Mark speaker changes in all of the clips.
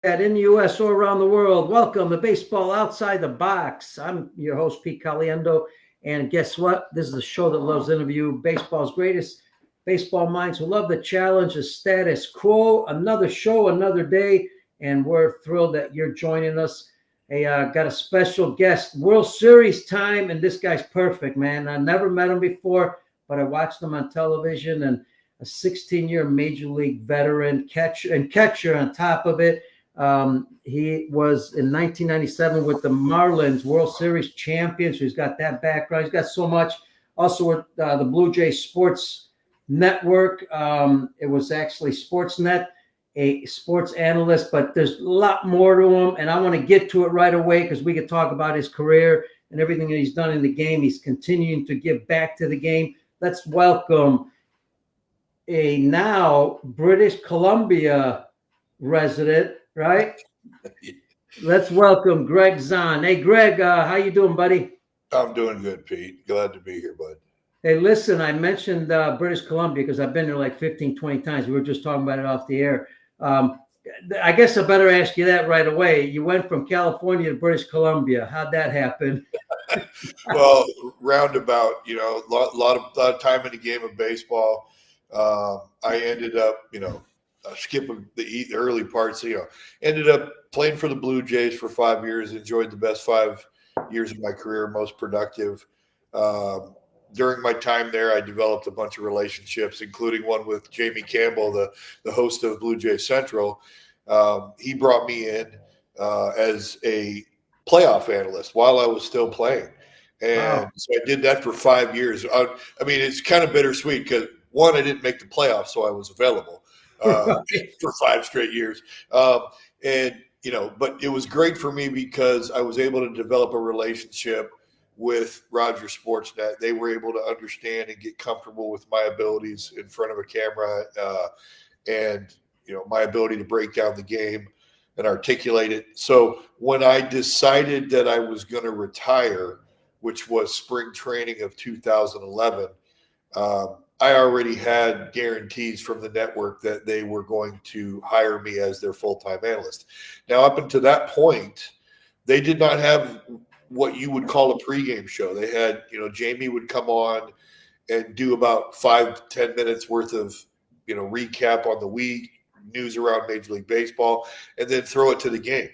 Speaker 1: In the U.S. or around the world. Welcome to Baseball Outside the Box. I'm your host, Pete Caliendo. And guess what? This is the show that loves to interview baseball's greatest baseball minds who love the challenge, the status quo. Another show, another day. And we're thrilled that you're joining us. Hey, got a special guest, World Series time. And this guy's perfect, man. I never met him before, but I watched him on television, and a 16-year major league veteran, catcher on top of it. He was in 1997 with the Marlins World Series champions. So he's got that background. He's got so much. Also with the Blue Jays Sports Network. It was actually Sportsnet, a sports analyst, but there's a lot more to him. And I want to get to it right away because we could talk about his career and everything that he's done in the game. He's continuing to give back to the game. Let's welcome a now British Columbia resident, right? Let's welcome Gregg Zaun. Hey, Greg, how you doing, buddy?
Speaker 2: I'm doing good, Pete. Glad to be here, bud.
Speaker 1: Hey, listen, I mentioned British Columbia because I've been there like 15, 20 times. We were just talking about it off the air. I guess I better ask you that right away. You went from California to British Columbia. How'd that happen?
Speaker 2: Well, roundabout, a lot of time in the game of baseball. I ended up, skipping the early parts. Ended up playing for the Blue Jays for 5 years. Enjoyed the best 5 years of my career, most productive. During my time there, I developed a bunch of relationships, including one with Jamie Campbell, the host of Blue Jays Central. He brought me in as a playoff analyst while I was still playing. And wow. So I did that for 5 years. I mean, it's kind of bittersweet because, one, I didn't make the playoffs, so I was available for 5 straight years. But it was great for me because I was able to develop a relationship with Rogers Sportsnet. They were able to understand and get comfortable with my abilities in front of a camera and my ability to break down the game and articulate it. So when I decided that I was going to retire, which was spring training of 2011, I already had guarantees from the network that they were going to hire me as their full-time analyst. Now, up until that point, they did not have what you would call a pregame show. They had, Jamie would come on and do about 5 to 10 minutes worth of, recap on the week, news around Major League Baseball, and then throw it to the game.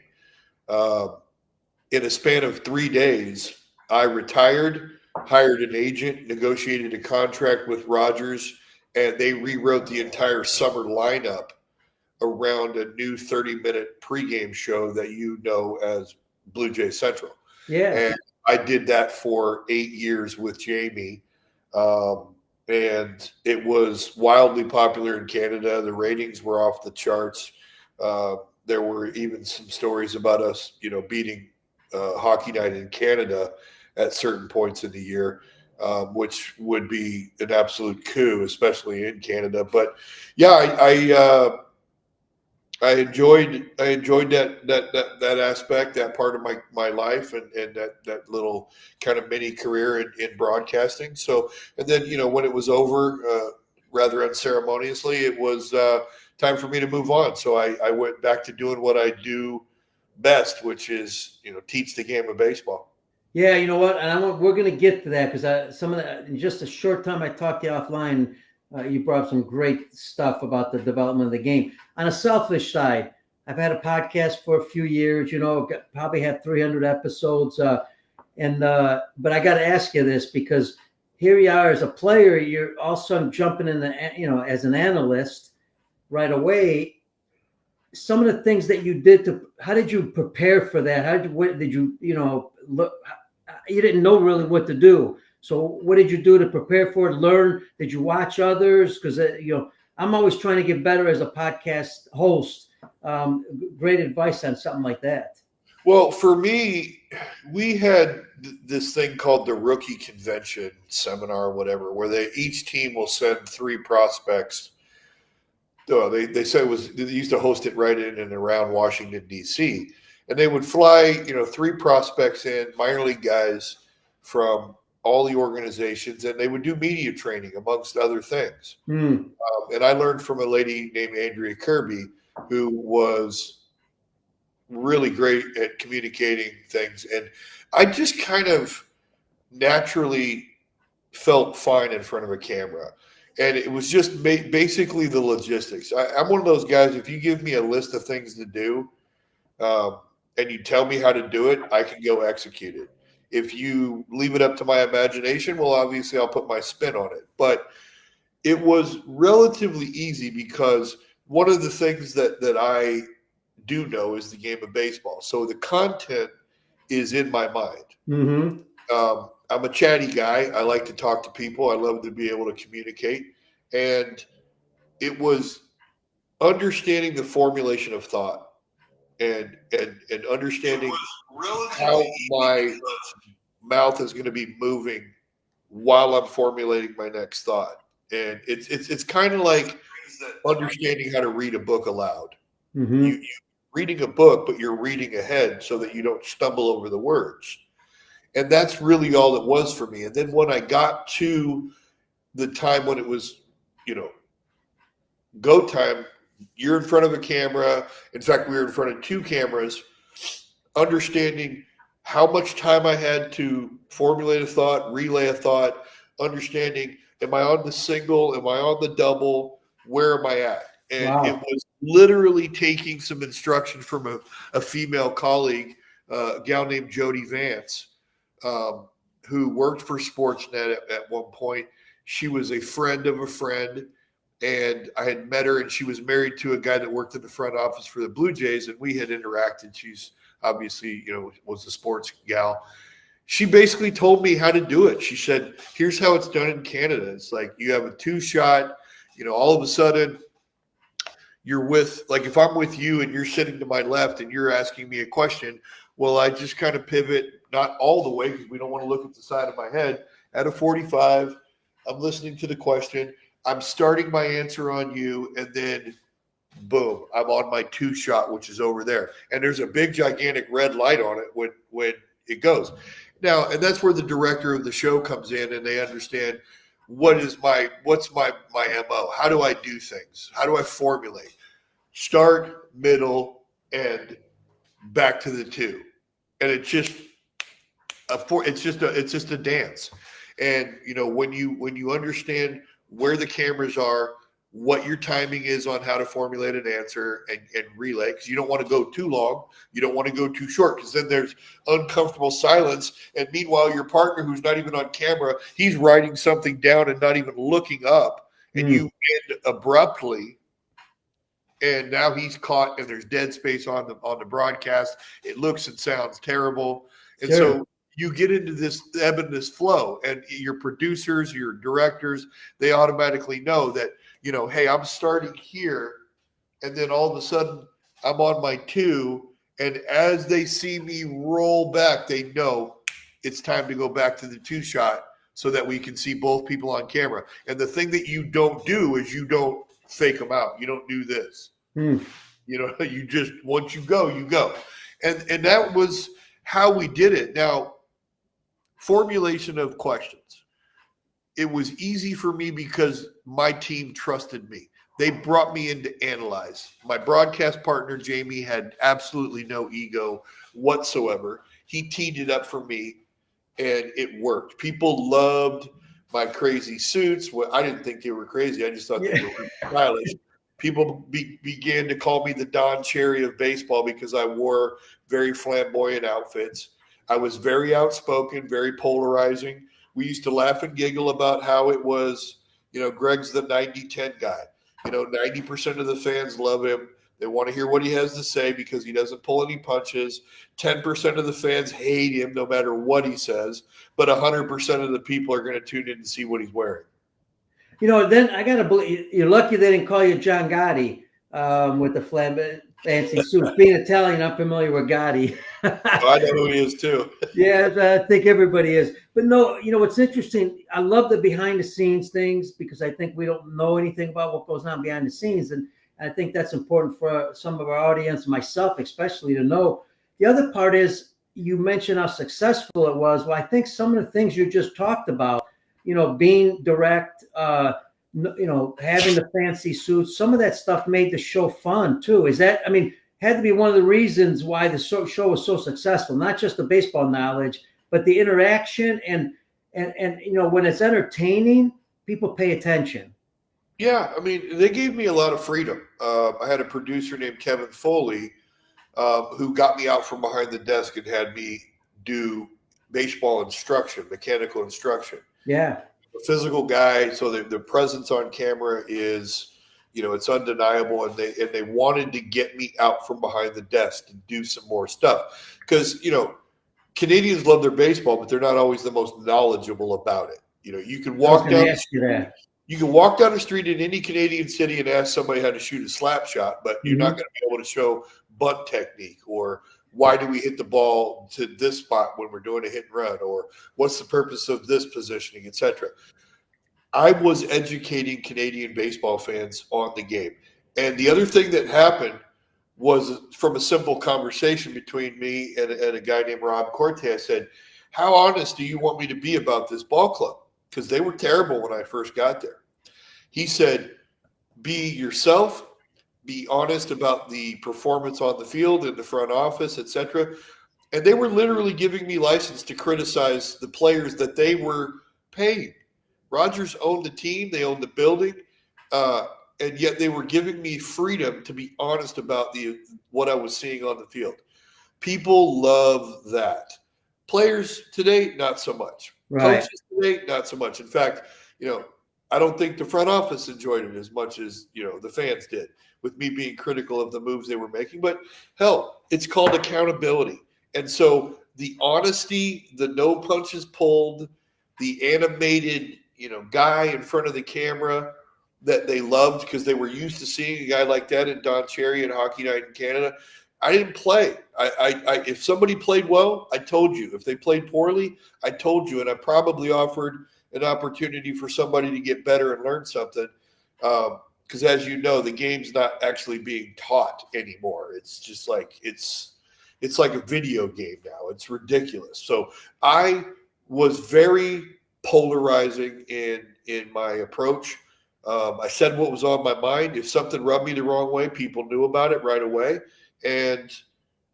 Speaker 2: In a span of 3 days, I retired, hired an agent, negotiated a contract with Rogers, and they rewrote the entire summer lineup around a new 30-minute pregame show that you know as Blue Jays Central.
Speaker 1: Yeah.
Speaker 2: And I did that for 8 years with Jamie. And it was wildly popular in Canada. The ratings were off the charts. There were even some stories about us, beating Hockey Night in Canada at certain points in the year, which would be an absolute coup, especially in Canada. But yeah, I enjoyed that aspect, that part of my life, and that little kind of mini career in broadcasting. So, and then when it was over, rather unceremoniously, it was time for me to move on. So I went back to doing what I do best, which is teach the game of baseball.
Speaker 1: Yeah, you know what? And we're going to get to that because in just a short time I talked to you offline. You brought up some great stuff about the development of the game. On a selfish side, I've had a podcast for a few years, probably had 300 episodes. But I got to ask you this because here you are as a player, you're all of a sudden jumping in as an analyst right away. Some of the things that you did how did you prepare for that? What did you, look, you didn't know really what to do. So what did you do to prepare for it? Learn? Did you watch others? Because, I'm always trying to get better as a podcast host. Great advice on something like that.
Speaker 2: Well, for me, we had this thing called the rookie convention seminar, whatever, where each team will send 3 prospects. They said they used to host it right in and around Washington, D.C. And they would fly, 3 prospects in, minor league guys from all the organizations, and they would do media training amongst other things. And I learned from a lady named Andrea Kirby, who was really great at communicating things. And I just kind of naturally felt fine in front of a camera. And it was just basically the logistics. I'm one of those guys, if you give me a list of things to do and you tell me how to do it, I can go execute it. If you leave it up to my imagination, well, obviously I'll put my spin on it. But it was relatively easy because one of the things that I do know is the game of baseball. So the content is in my mind.
Speaker 1: Mm-hmm.
Speaker 2: I'm a chatty guy. I like to talk to people. I love to be able to communicate. And it was understanding the formulation of thought and understanding how my mouth is going to be moving while I'm formulating my next thought. And it's kind of like understanding how to read a book aloud.
Speaker 1: Mm-hmm.
Speaker 2: You reading a book, but you're reading ahead so that you don't stumble over the words. And that's really all it was for me. And then when I got to the time when it was, go time, you're in front of a camera. In fact, we were in front of 2 cameras, understanding how much time I had to formulate a thought, relay a thought, understanding, am I on the single? Am I on the double? Where am I at? And
Speaker 1: Wow.
Speaker 2: it was literally taking some instruction from a female colleague, a gal named Jody Vance, who worked for Sportsnet at one point. She was a friend of a friend, and I had met her, and she was married to a guy that worked in the front office for the Blue Jays, and we had interacted. She's obviously, was a sports gal. She basically told me how to do it. She said, here's how it's done in Canada. It's like you have a 2-shot, all of a sudden you're with, like if I'm with you and you're sitting to my left and you're asking me a question, well, I just kind of pivot, not all the way because we don't want to look at the side of my head. At a 45, I'm listening to the question. I'm starting my answer on you, and then boom, I'm on my 2-shot, which is over there. And there's a big, gigantic red light on it when it goes. Now, and that's where the director of the show comes in, and they understand what's my MO? How do I do things? How do I formulate? Start, middle, and back to the 2. And it's just a dance. And when you understand where the cameras are, what your timing is on how to formulate an answer and relay, because you don't want to go too long, you don't want to go too short, because then there's uncomfortable silence. And meanwhile, your partner, who's not even on camera, he's writing something down and not even looking up, and you end abruptly, and now he's caught, and there's dead space on the broadcast. It looks and sounds terrible, and so you get into this ebb and this flow, and your producers, your directors, they automatically know that, hey, I'm starting here, and then all of a sudden I'm on my 2, and as they see me roll back, they know it's time to go back to the 2-shot so that we can see both people on camera. And the thing that you don't do is you don't fake them out. You don't do this. You just, once you go, you go. And that was how we did it. Now, formulation of questions. It was easy for me because my team trusted me. They brought me in to analyze. My broadcast partner, Jamie, had absolutely no ego whatsoever. He teed it up for me, and it worked. People loved my crazy suits. Well, I didn't think they were crazy. I just thought they were stylish. People began to call me the Don Cherry of baseball because I wore very flamboyant outfits. I was very outspoken, very polarizing. We used to laugh and giggle about how it was, Gregg's the 90-10 guy. 90% of the fans love him. They want to hear what he has to say because he doesn't pull any punches. 10% of the fans hate him no matter what he says. But 100% of the people are going to tune in to see what he's wearing.
Speaker 1: Then I got to believe you're lucky they didn't call you John Gotti with the fancy suits. Being Italian, I'm familiar with Gotti.
Speaker 2: I know who he is too.
Speaker 1: Yeah, I think everybody is. But no, what's interesting, I love the behind the scenes things because I think we don't know anything about what goes on behind the scenes. And I think that's important for some of our audience, myself especially, to know. The other part is you mentioned how successful it was. Well, I think some of the things you just talked about, being direct, having the fancy suits, some of that stuff made the show fun too. Is that, had to be one of the reasons why the show was so successful. Not just the baseball knowledge, but the interaction and when it's entertaining, people pay attention.
Speaker 2: Yeah, I mean, they gave me a lot of freedom. I had a producer named Kevin Foley who got me out from behind the desk and had me do baseball instruction, mechanical instruction.
Speaker 1: Yeah.
Speaker 2: A physical guy, so the presence on camera is, it's undeniable, and they wanted to get me out from behind the desk to do some more stuff because Canadians love their baseball, but they're not always the most knowledgeable about it. You can walk down. You can walk down the street in any Canadian city and ask somebody how to shoot a slap shot, but you're not going to be able to show bunt technique or why do we hit the ball to this spot when we're doing a hit and run or what's the purpose of this positioning, etc. I was educating Canadian baseball fans on the game. And the other thing that happened was from a simple conversation between me and a guy named Rob Corte. I said, how honest do you want me to be about this ball club? Because they were terrible when I first got there. He said, be yourself, be honest about the performance on the field, in the front office, etc. And they were literally giving me license to criticize the players that they were paying. Rogers owned the team, they owned the building, and yet they were giving me freedom to be honest about what I was seeing on the field. People love that. Players today, not so much.
Speaker 1: Right.
Speaker 2: Coaches today, not so much. In fact, I don't think the front office enjoyed it as much as, the fans did with me being critical of the moves they were making. But hell, it's called accountability. And so the honesty, the no punches pulled, the animated, guy in front of the camera that they loved because they were used to seeing a guy like that in Don Cherry at Hockey Night in Canada. I didn't play. I if somebody played well, I told you. If they played poorly, I told you. And I probably offered an opportunity for somebody to get better and learn something. Because as you know, the game's not actually being taught anymore. It's just like it's like a video game now. It's ridiculous. So I was very polarizing in my approach. I said what was on my mind. If something rubbed me the wrong way, people knew about it right away. And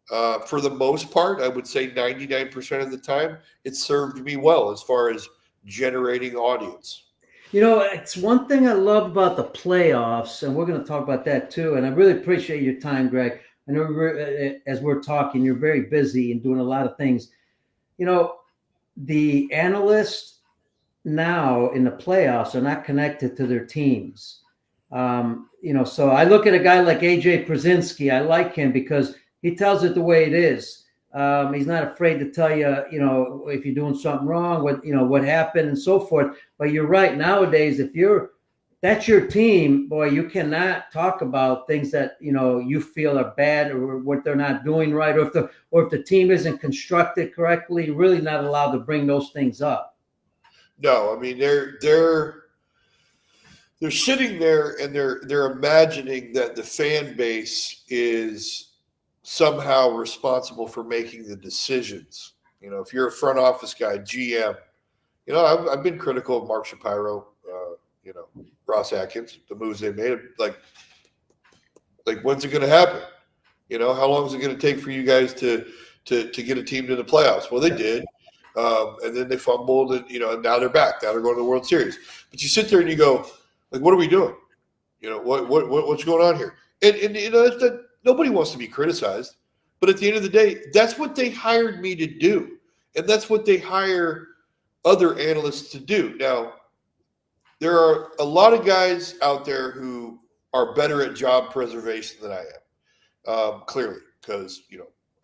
Speaker 2: for the most part, I would say 99% of the time, it served me well as far as generating audience.
Speaker 1: It's one thing I love about the playoffs, and we're going to talk about that too. And I really appreciate your time, Greg. I know as we're talking, you're very busy and doing a lot of things. The analysts now in the playoffs are not connected to their teams. So I look at a guy like AJ Przinsky. I like him because he tells it the way it is. He's not afraid to tell you, if you're doing something wrong, what happened and so forth. But you're right. Nowadays, that's your team, boy, you cannot talk about things that, you feel are bad or what they're not doing right. Or if the team isn't constructed correctly, you're really not allowed to bring those things up.
Speaker 2: No, I mean, they're sitting there and they're imagining that the fan base is somehow responsible for making the decisions. If you're a front office guy, GM, I've been critical of Mark Shapiro, Ross Atkins, the moves they made. Like when's it going to happen? How long is it going to take for you guys to get a team to the playoffs? Well, they did. And then they fumbled and, now they're back. Now they're going to the World Series. But you sit there and you go, like, what are we doing? What's going on here? And nobody wants to be criticized. But at the end of the day, that's what they hired me to do. And that's what they hire other analysts to do. Now, there are a lot of guys out there who are better at job preservation than I am, clearly, because,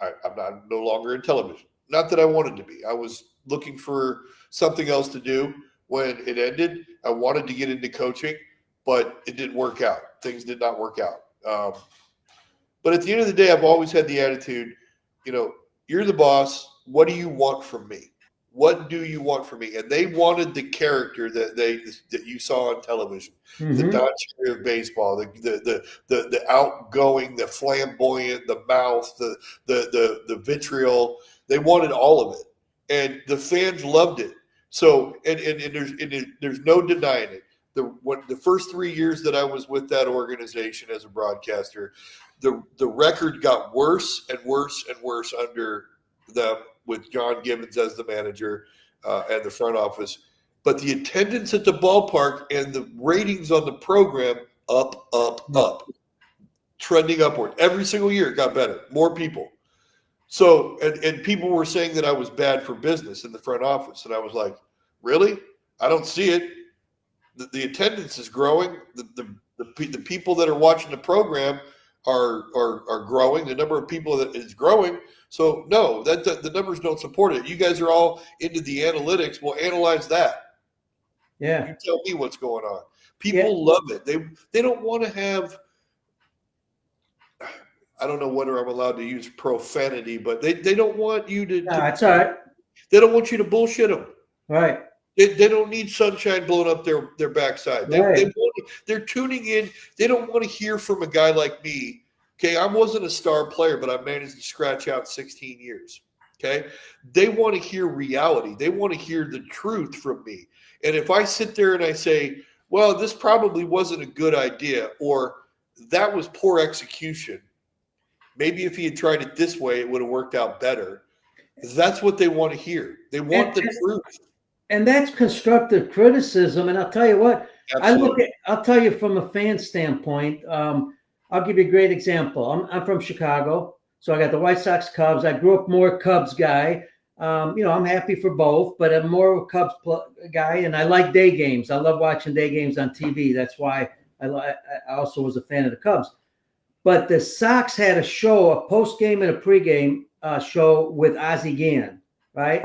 Speaker 2: I'm no longer in television. Not that I wanted to be. I was looking for something else to do when it ended. I wanted to get into coaching, but it didn't work out. Things did not work out. But at the end of the day, I've always had the attitude, you're the boss. What do you want from me? What do you want from me? And they wanted the character that you saw on television, the Don Cherry of baseball, the outgoing, the flamboyant, the mouth, the vitriol. They wanted all of it, and the fans loved it. So, and there's no denying it. The first 3 years that I was with that organization as a broadcaster, the record got worse and worse and worse under them with John Gibbons as the manager and the front office. But the attendance at the ballpark and the ratings on the program up, trending upward. Every single year it got better, more people. So, and people were saying that I was bad for business in the front office. And I was like, really? I don't see it. The attendance is growing. The people that are watching the program are growing. The number of people that is growing. So no, the numbers don't support it. You guys are all into the analytics. Well, analyze that.
Speaker 1: Yeah.
Speaker 2: You tell me what's going on. People love it. They don't want to have, I don't know whether I'm allowed to use profanity, but they don't want you to.
Speaker 1: No, it's all right.
Speaker 2: They don't want you to bullshit them.
Speaker 1: Right.
Speaker 2: They don't need sunshine blowing up their backside.
Speaker 1: Right.
Speaker 2: They're tuning in. They don't want to hear from a guy like me. Okay, I wasn't a star player, but I managed to scratch out 16 years. Okay, they want to hear reality. They want to hear the truth from me. And if I sit there and I say, well, this probably wasn't a good idea, or that was poor execution, maybe if he had tried it this way, it would have worked out better. That's what they want to hear. They want the truth.
Speaker 1: And that's constructive criticism. And I'll tell you what, I'll tell you from a fan standpoint, I'll give you a great example. I'm from Chicago, so I got the White Sox, Cubs. I grew up more Cubs guy. I'm happy for both, but I'm more of a Cubs guy, and I like day games. I love watching day games on TV. That's why I also was a fan of the Cubs. But the Sox had a show, a post-game and a pre-game show with Ozzie Guillen, right?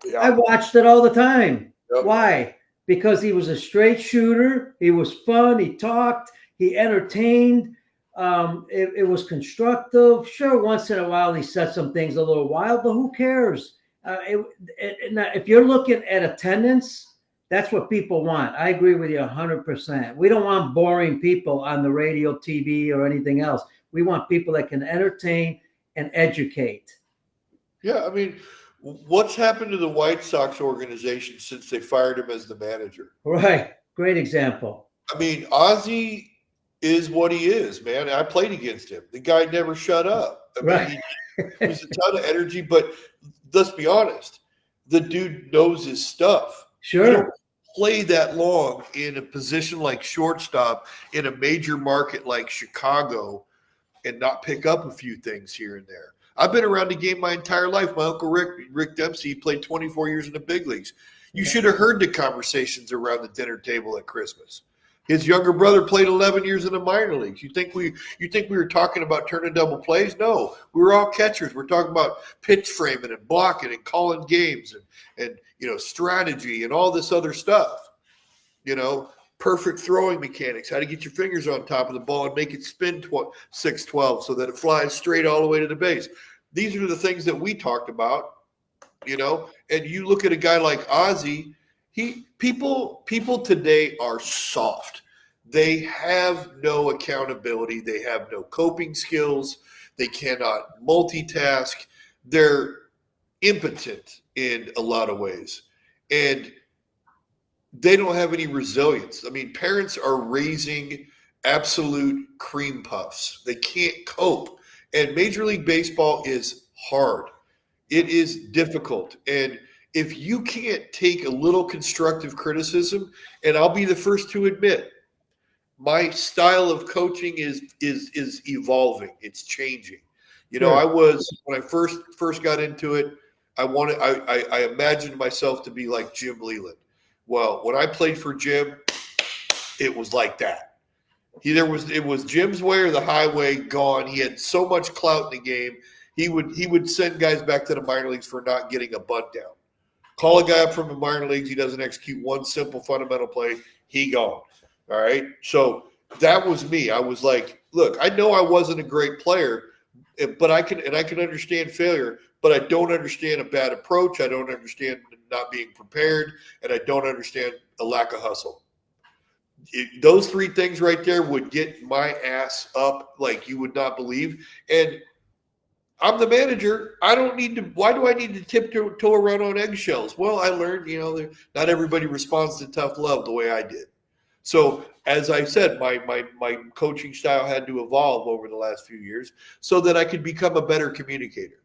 Speaker 1: Yeah. I watched it all the time. Yep. Why? Because he was a straight shooter. He was fun. He talked. He entertained. It was constructive. Sure, once in a while he said some things a little wild, but who cares? If you're looking at attendance, that's what people want. I agree with you 100%. We don't want boring people on the radio, TV, or anything else. We want people that can entertain and educate.
Speaker 2: Yeah, I mean, what's happened to the White Sox organization since they fired him as the manager?
Speaker 1: Right. Great example.
Speaker 2: I mean, Ozzie is what he is, man. I played against him. The guy never shut up. I mean, he's a ton of energy, but let's be honest. The dude knows his stuff.
Speaker 1: Sure.
Speaker 2: You don't play that long in a position like shortstop in a major market like Chicago and not pick up a few things here and there. I've been around the game my entire life. My uncle Rick Dempsey, played 24 years in the big leagues. You should have heard the conversations around the dinner table at Christmas. His younger brother played 11 years in the minor leagues. You think we were talking about turning double plays? No, we were all catchers. We're talking about pitch framing and blocking and calling games and strategy and all this other stuff. Perfect throwing mechanics, how to get your fingers on top of the ball and make it spin 612 so that it flies straight all the way to the base. These are the things that we talked about, and you look at a guy like Ozzie, people today are soft. They have no accountability. They have no coping skills. They cannot multitask. They're impotent in a lot of ways. And they don't have any resilience. I mean, parents are raising absolute cream puffs. They can't cope. And Major League Baseball is hard. It is difficult. And if you can't take a little constructive criticism, and I'll be the first to admit, my style of coaching is evolving. It's changing. I was, when I first got into it, I imagined myself to be like Jim Leland. Well, when I played for Jim, it was like that. It was Jim's way or the highway, gone. He had so much clout in the game. He would send guys back to the minor leagues for not getting a bunt down. Call a guy up from the minor leagues. He doesn't execute one simple fundamental play. He gone. All right. So that was me. I was like, look, I know I wasn't a great player, but I can understand failure, but I don't understand a bad approach. I don't understand not being prepared, and I don't understand a lack of hustle. Those three things right there would get my ass up like you would not believe. And I'm the manager. Why do I need to tiptoe around on eggshells? Well, I learned, not everybody responds to tough love the way I did. So as I said, my coaching style had to evolve over the last few years so that I could become a better communicator.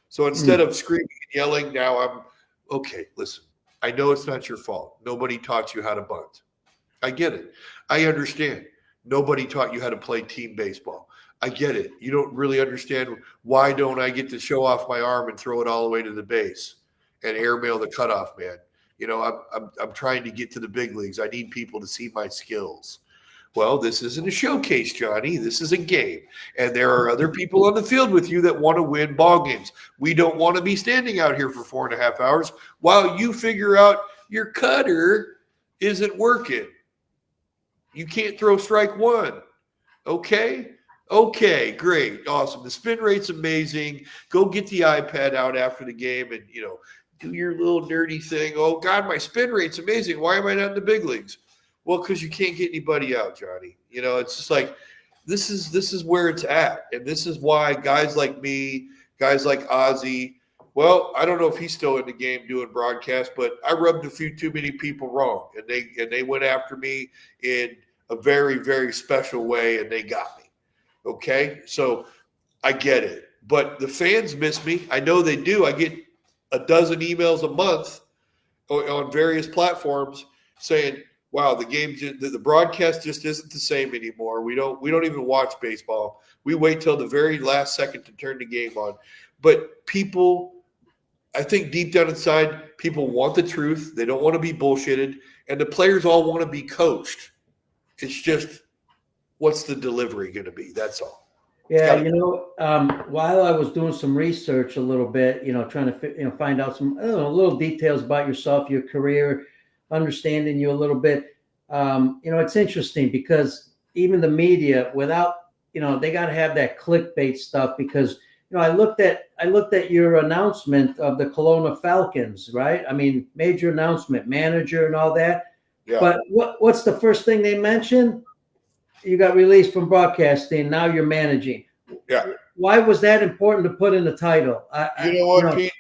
Speaker 2: So instead of screaming and yelling, now I'm okay. Listen, I know it's not your fault. Nobody taught you how to bunt. I get it. I understand. Nobody taught you how to play team baseball. I get it. You don't really understand why don't I get to show off my arm and throw it all the way to the base and airmail the cutoff man. You know, I'm trying to get to the big leagues. I need people to see my skills. Well, this isn't a showcase, Johnny. This is a game. And there are other people on the field with you that want to win ball games. We don't want to be standing out here for 4.5 hours while you figure out your cutter isn't working. You can't throw strike one. Okay? Okay, great. Awesome. The spin rate's amazing. Go get the iPad out after the game and, do your little nerdy thing. Oh, God, my spin rate's amazing. Why am I not in the big leagues? Well, because you can't get anybody out, Johnny. It's just like this is where it's at. And this is why guys like me, guys like Ozzy, well, I don't know if he's still in the game doing broadcast, but I rubbed a few too many people wrong. And they went after me in a very, very special way, and they got me. Okay? So I get it. But the fans miss me. I know they do. I get a dozen emails a month on various platforms saying, wow, the broadcast just isn't the same anymore. We don't even watch baseball. We wait till the very last second to turn the game on. But people, I think deep down inside, people want the truth. They don't want to be bullshitted. And the players all want to be coached. It's just, what's the delivery going to be? That's all.
Speaker 1: Yeah, while I was doing some research a little bit, trying to find out some little details about yourself, your career, understanding you a little bit. It's interesting because even the media, without they got to have that clickbait stuff because I looked at your announcement of the Kelowna Falcons, right? I mean, major announcement, manager, and all that. Yeah. But what's the first thing they mentioned? You got released from broadcasting. Now you're managing.
Speaker 2: Yeah.
Speaker 1: Why was that important to put in the title?
Speaker 2: Pete?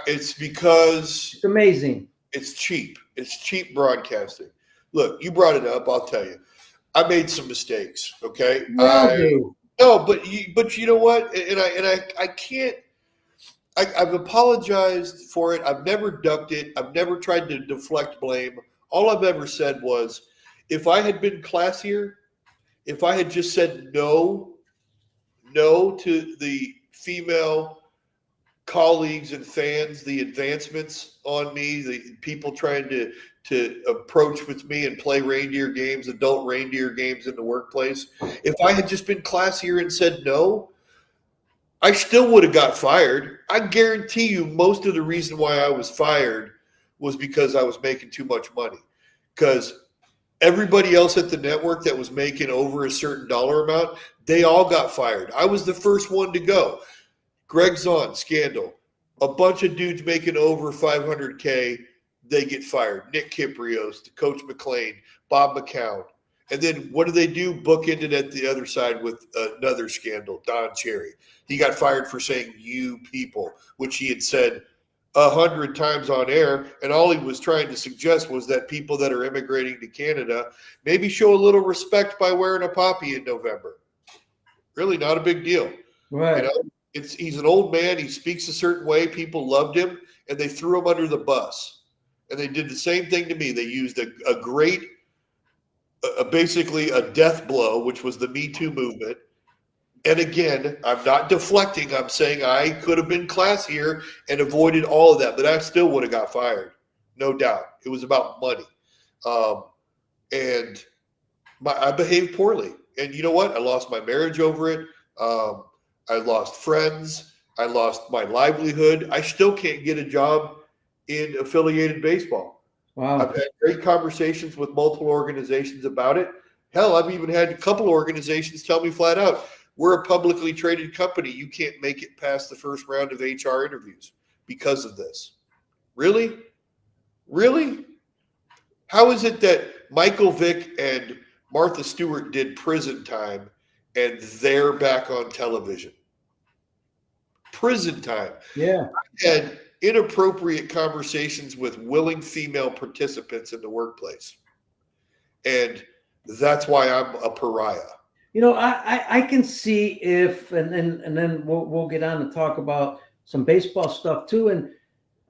Speaker 2: It's because
Speaker 1: it's amazing.
Speaker 2: It's cheap. It's cheap broadcasting. Look, you brought it up. I'll tell you. I made some mistakes. Okay. No, but you know what? And I can't. I've apologized for it. I've never ducked it. I've never tried to deflect blame. All I've ever said was, if I had been classier, if I had just said no to the female colleagues and fans, the advancements on me, the people trying to approach with me and play reindeer games, adult reindeer games in the workplace, if I had just been classier and said no, I still would have got fired. I guarantee you most of the reason why I was fired was because I was making too much money. Because everybody else at the network that was making over a certain dollar amount, they all got fired. I was the first one to go. Gregg Zaun, scandal. A bunch of dudes making over $500K, they get fired. Nick Kiprios, Coach McLean, Bob McCown. And then what do? Bookended at the other side with another scandal, Don Cherry. He got fired for saying "you people," which he had said 100 times on air, and all he was trying to suggest was that people that are immigrating to Canada maybe show a little respect by wearing a poppy in November. Really not a big deal.
Speaker 1: Right.
Speaker 2: He's an old man. He speaks a certain way. People loved him, and they threw him under the bus. And they did the same thing to me. They used a great, basically a death blow, which was the Me Too movement. And again, I'm not deflecting. I'm saying I could have been classier and avoided all of that, but I still would have got fired. No doubt. It was about money. And I behaved poorly. And you know what? I lost my marriage over it. I lost friends. I lost my livelihood. I still can't get a job in affiliated baseball.
Speaker 1: Wow.
Speaker 2: I've had great conversations with multiple organizations about it. Hell, I've even had a couple of organizations tell me flat out, we're a publicly traded company. You can't make it past the first round of HR interviews because of this. Really? Really? How is it that Michael Vick and Martha Stewart did prison time and they're back on television? Prison time.
Speaker 1: Yeah.
Speaker 2: I had inappropriate conversations with willing female participants in the workplace. And that's why I'm a pariah.
Speaker 1: I can see if, and then we'll get on to talk about some baseball stuff too. And,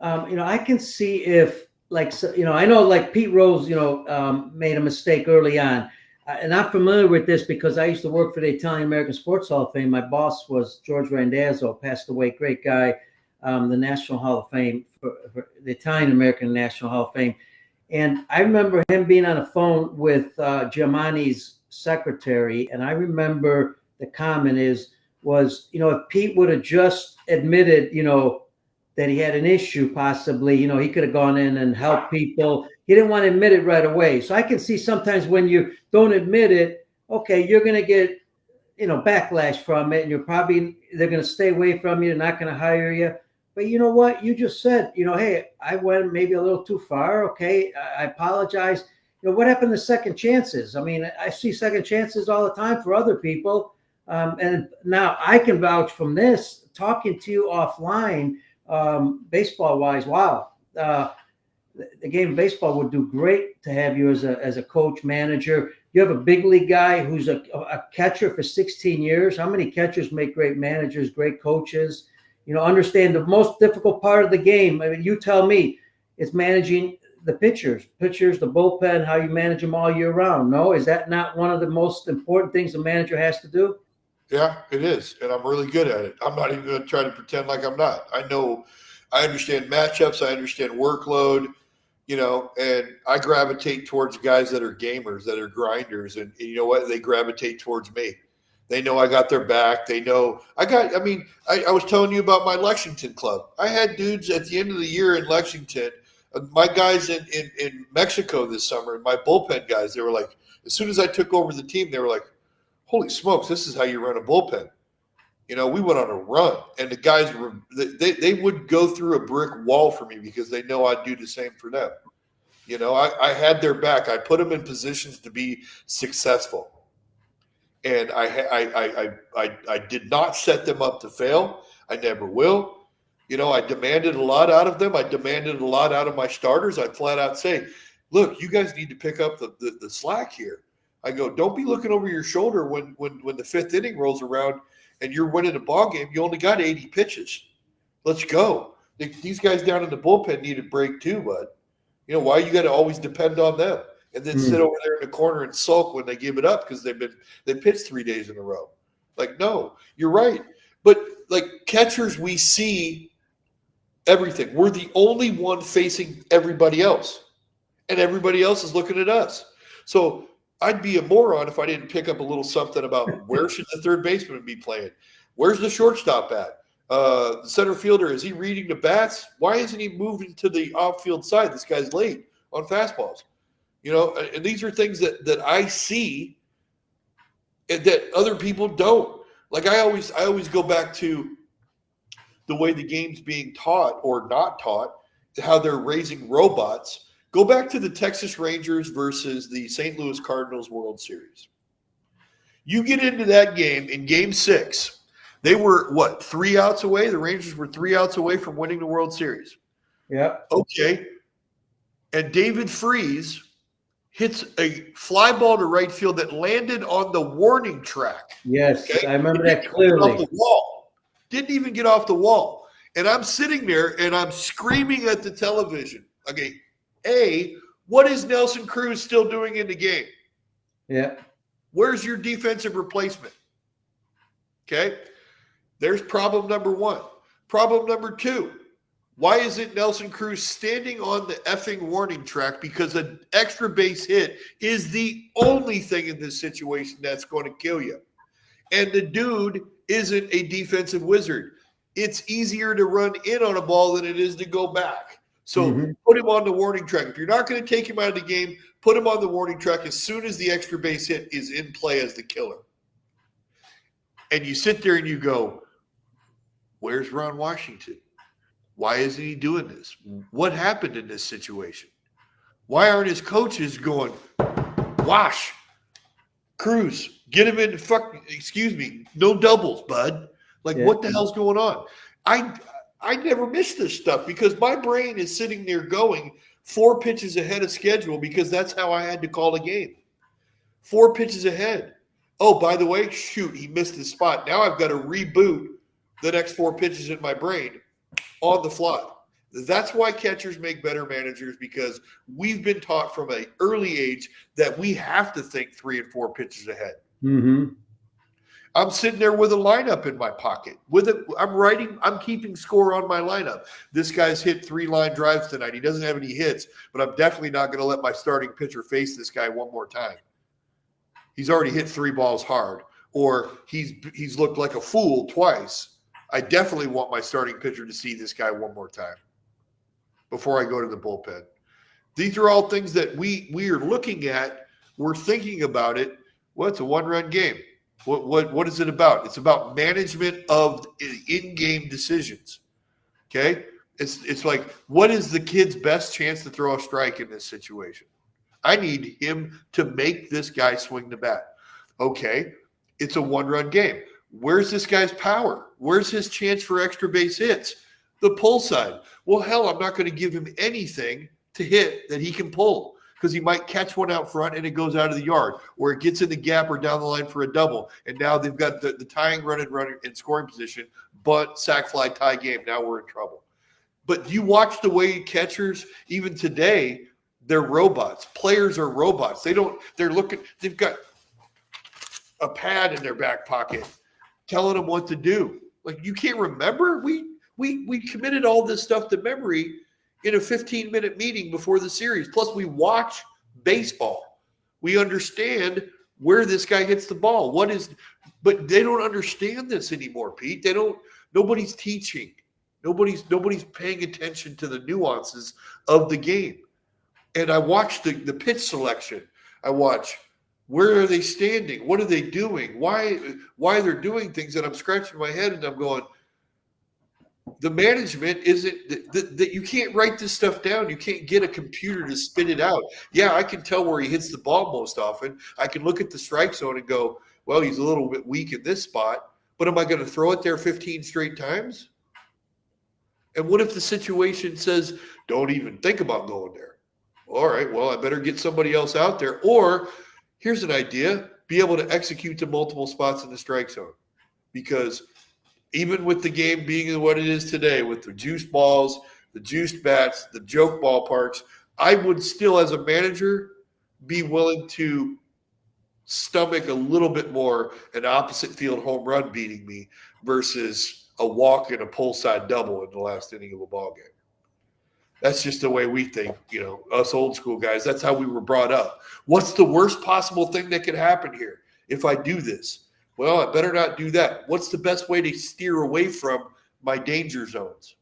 Speaker 1: I can see if, like, I know like Pete Rose, made a mistake early on. And I'm familiar with this because I used to work for the Italian American Sports Hall of Fame. My boss was George Randazzo, passed away, great guy, the National Hall of Fame, for the Italian American National Hall of Fame. And I remember him being on the phone with Giamani's secretary, and I remember the comment was if Pete would have just admitted, that he had an issue, possibly, he could have gone in and helped people. He didn't want to admit it right away. So I can see sometimes when you don't admit it, okay, you're going to get, backlash from it, and they're going to stay away from you. They're not going to hire you. But you know what? You just said, hey, I went maybe a little too far. Okay, I apologize. What happened to second chances? I mean, I see second chances all the time for other people. And now I can vouch from this, talking to you offline, baseball wise. Wow. The game of baseball would do great to have you as a coach, manager. You have a big league guy who's a catcher for 16 years. How many catchers make great managers, great coaches? Understand the most difficult part of the game. I mean, you tell me, it's managing the pitchers, the bullpen, how you manage them all year round. No, is that not one of the most important things a manager has to do?
Speaker 2: Yeah, it is. And I'm really good at it. I'm not even going to try to pretend like I'm not. I understand matchups. I understand workload, and I gravitate towards guys that are gamers, that are grinders. And you know what? They gravitate towards me. They know I got their back. They know I was telling you about my Lexington club. I had dudes at the end of the year in Lexington, my guys in Mexico this summer, my bullpen guys, they were like, as soon as I took over the team, they were like, holy smokes, this is how you run a bullpen. We went on a run, and the guys they would go through a brick wall for me because they know I'd do the same for them. I had their back. I put them in positions to be successful. And I did not set them up to fail. I never will. I demanded a lot out of them. I demanded a lot out of my starters. I'd flat out say, look, you guys need to pick up the slack here. I go, don't be looking over your shoulder when the fifth inning rolls around and you're winning a ball game. You only got 80 pitches. Let's go. These guys down in the bullpen need a break too, bud. Why you got to always depend on them? And then sit over there in the corner and sulk when they give it up because they pitched 3 days in a row. Like, no, you're right. But like catchers, we see everything. We're the only one facing everybody else, and everybody else is looking at us. So I'd be a moron if I didn't pick up a little something about where should the third baseman be playing? Where's the shortstop at? The center fielder, is he reading the bats? Why isn't he moving to the outfield side? This guy's late on fastballs. And these are things that I see and that other people don't. Like I always go back to the way the game's being taught or not taught, how they're raising robots. Go back to the Texas Rangers versus the St. Louis Cardinals World Series. You get into that game in Game 6. They were, 3 outs away? The Rangers were 3 outs away from winning the World Series.
Speaker 1: Yeah.
Speaker 2: Okay. And David Freese hits a fly ball to right field that landed on the warning track.
Speaker 1: Yes,
Speaker 2: okay?
Speaker 1: I remember that clearly.
Speaker 2: Off the wall. Didn't even get off the wall. And I'm sitting there and I'm screaming at the television. Okay, what is Nelson Cruz still doing in the game?
Speaker 1: Yeah.
Speaker 2: Where's your defensive replacement? Okay, there's problem number 1. Problem number 2. Why isn't Nelson Cruz standing on the effing warning track? Because an extra base hit is the only thing in this situation that's going to kill you. And the dude isn't a defensive wizard. It's easier to run in on a ball than it is to go back. So put him on the warning track. If you're not going to take him out of the game, put him on the warning track as soon as the extra base hit is in play as the killer. And you sit there and you go, where's Ron Washington? Why isn't he doing this? What happened in this situation? Why aren't his coaches going, Wash, Cruz, get him in no doubles, bud. Like, what the hell's going on? I never miss this stuff because my brain is sitting there going 4 pitches ahead of schedule because that's how I had to call a game. 4 pitches ahead. Oh, by the way, shoot, he missed his spot. Now I've got to reboot the next 4 pitches in my brain on the fly. That's why catchers make better managers, because we've been taught from an early age that we have to think 3 and 4 pitches ahead.
Speaker 1: Mm-hmm.
Speaker 2: I'm sitting there with a lineup in my pocket. I'm keeping score on my lineup. This guy's hit 3 line drives tonight. He doesn't have any hits, but I'm definitely not going to let my starting pitcher face this guy one more time. He's already hit 3 balls hard, or he's looked like a fool twice. I definitely want my starting pitcher to see this guy one more time before I go to the bullpen. These are all things that we are looking at. We're thinking about it. Well, it's a 1-run game. What is it about? It's about management of in-game decisions. Okay? It's like, what is the kid's best chance to throw a strike in this situation? I need him to make this guy swing the bat. Okay, it's a 1-run game. Where's this guy's power? Where's his chance for extra base hits? The pull side. Well, hell, I'm not going to give him anything to hit that he can pull, because he might catch one out front and it goes out of the yard, or it gets in the gap or down the line for a double. And now they've got the tying run in scoring position, but sac fly tie game. Now we're in trouble. But you watch the way catchers, even today, they're robots. Players are robots. They've got a pad in their back pocket telling them what to do. Like, you can't remember? We committed all this stuff to memory in a 15-minute meeting before the series. Plus, we watch baseball. We understand where this guy hits the ball. But they don't understand this anymore, Pete. Nobody's teaching. Nobody's paying attention to the nuances of the game. And I watch the pitch selection. I watch, where are they standing? What are they doing? Why they're doing things? And I'm scratching my head and I'm going, the management isn't that you can't write this stuff down. You can't get a computer to spit it out. Yeah, I can tell where he hits the ball most often. I can look at the strike zone and go, well, he's a little bit weak in this spot, but am I going to throw it there 15 straight times? And what if the situation says, don't even think about going there? All right, well, I better get somebody else out there. Or here's an idea, be able to execute to multiple spots in the strike zone. Because even with the game being what it is today, with the juice balls, the juiced bats, the joke ballparks, I would still, as a manager, be willing to stomach a little bit more an opposite field home run beating me versus a walk and a pull side double in the last inning of a ball game. That's just the way we think, us old school guys. That's how we were brought up. What's the worst possible thing that could happen here if I do this? Well, I better not do that. What's the best way to steer away from my danger zones?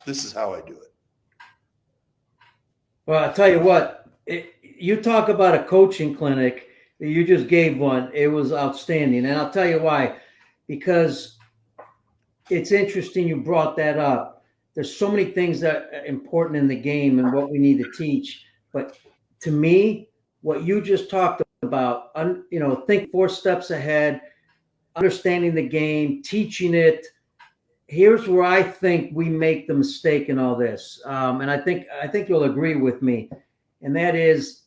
Speaker 2: This is how I do it.
Speaker 1: Well, I'll tell you what, you talk about a coaching clinic. You just gave one. It was outstanding. And I'll tell you why. Because it's interesting you brought that up. There's so many things that are important in the game and what we need to teach. But to me, what you just talked about, think 4 steps ahead, understanding the game, teaching it. Here's where I think we make the mistake in all this. And I think you'll agree with me. And that is,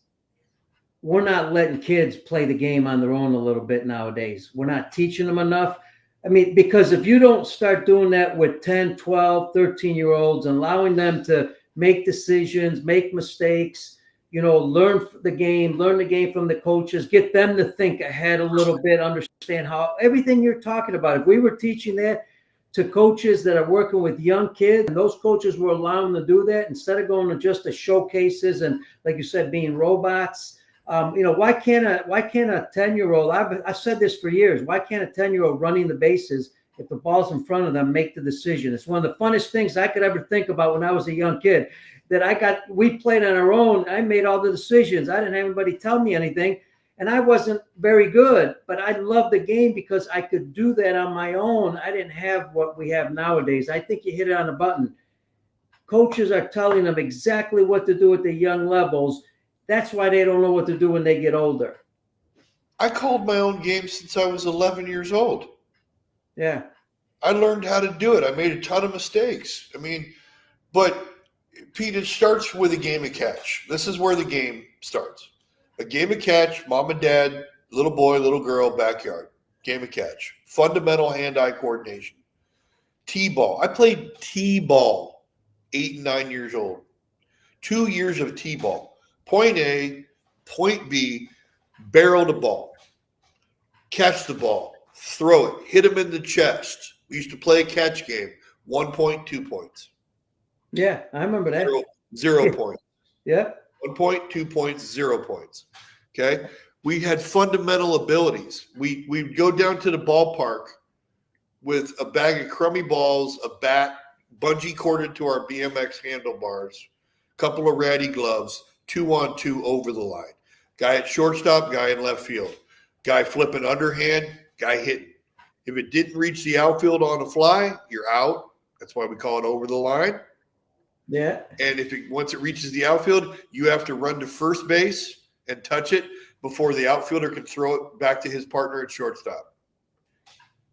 Speaker 1: we're not letting kids play the game on their own a little bit nowadays. We're not teaching them enough. I mean, because if you don't start doing that with 10, 12, 13-year-olds and allowing them to make decisions, make mistakes, learn the game from the coaches, get them to think ahead a little bit, understand how everything you're talking about. If we were teaching that to coaches that are working with young kids, and those coaches were allowing them to do that instead of going to just the showcases and, like you said, being robots. Why can't a 10-year-old, I've said this for years, why can't a 10-year-old running the bases, if the ball's in front of them, make the decision? It's one of the funnest things I could ever think about when I was a young kid, that we played on our own. I made all the decisions. I didn't have anybody tell me anything, and I wasn't very good, but I loved the game because I could do that on my own. I didn't have what we have nowadays. I think you hit it on the button. Coaches are telling them exactly what to do at the young levels. That's why they don't know what to do when they get older.
Speaker 2: I called my own game since I was 11 years old.
Speaker 1: Yeah.
Speaker 2: I learned how to do it. I made a ton of mistakes. But Pete, it starts with a game of catch. This is where the game starts. A game of catch, mom and dad, little boy, little girl, backyard. Game of catch. Fundamental hand-eye coordination. T-ball. I played T-ball 8 and 9 years old. 2 years of T-ball. Point A, point B, barrel the ball. Catch the ball. Throw it. Hit him in the chest. We used to play a catch game. 1 point, 2 points.
Speaker 1: Yeah, I remember that.
Speaker 2: Zero points.
Speaker 1: Yeah.
Speaker 2: 1 point, 2 points, 0 points. Okay. We had fundamental abilities. We'd go down to the ballpark with a bag of crummy balls, a bat, bungee corded to our BMX handlebars, a couple of ratty gloves, 2-on-2 over the line. Guy at shortstop, guy in left field. Guy flipping underhand, guy hitting. If it didn't reach the outfield on a fly, you're out. That's why we call it over the line.
Speaker 1: Yeah.
Speaker 2: And once it reaches the outfield, you have to run to first base and touch it before the outfielder can throw it back to his partner at shortstop.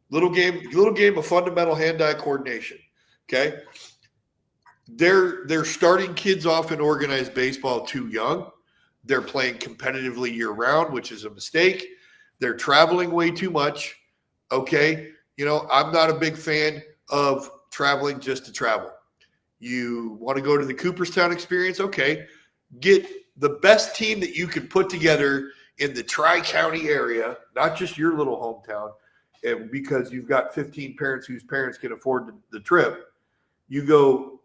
Speaker 2: Little game of fundamental hand-eye coordination. Okay. They're starting kids off in organized baseball too young. They're playing competitively year-round, which is a mistake. They're traveling way too much. Okay. I'm not a big fan of traveling just to travel. You want to go to the Cooperstown experience? Okay. Get the best team that you can put together in the Tri-County area, not just your little hometown, and because you've got 15 parents whose parents can afford the trip. You go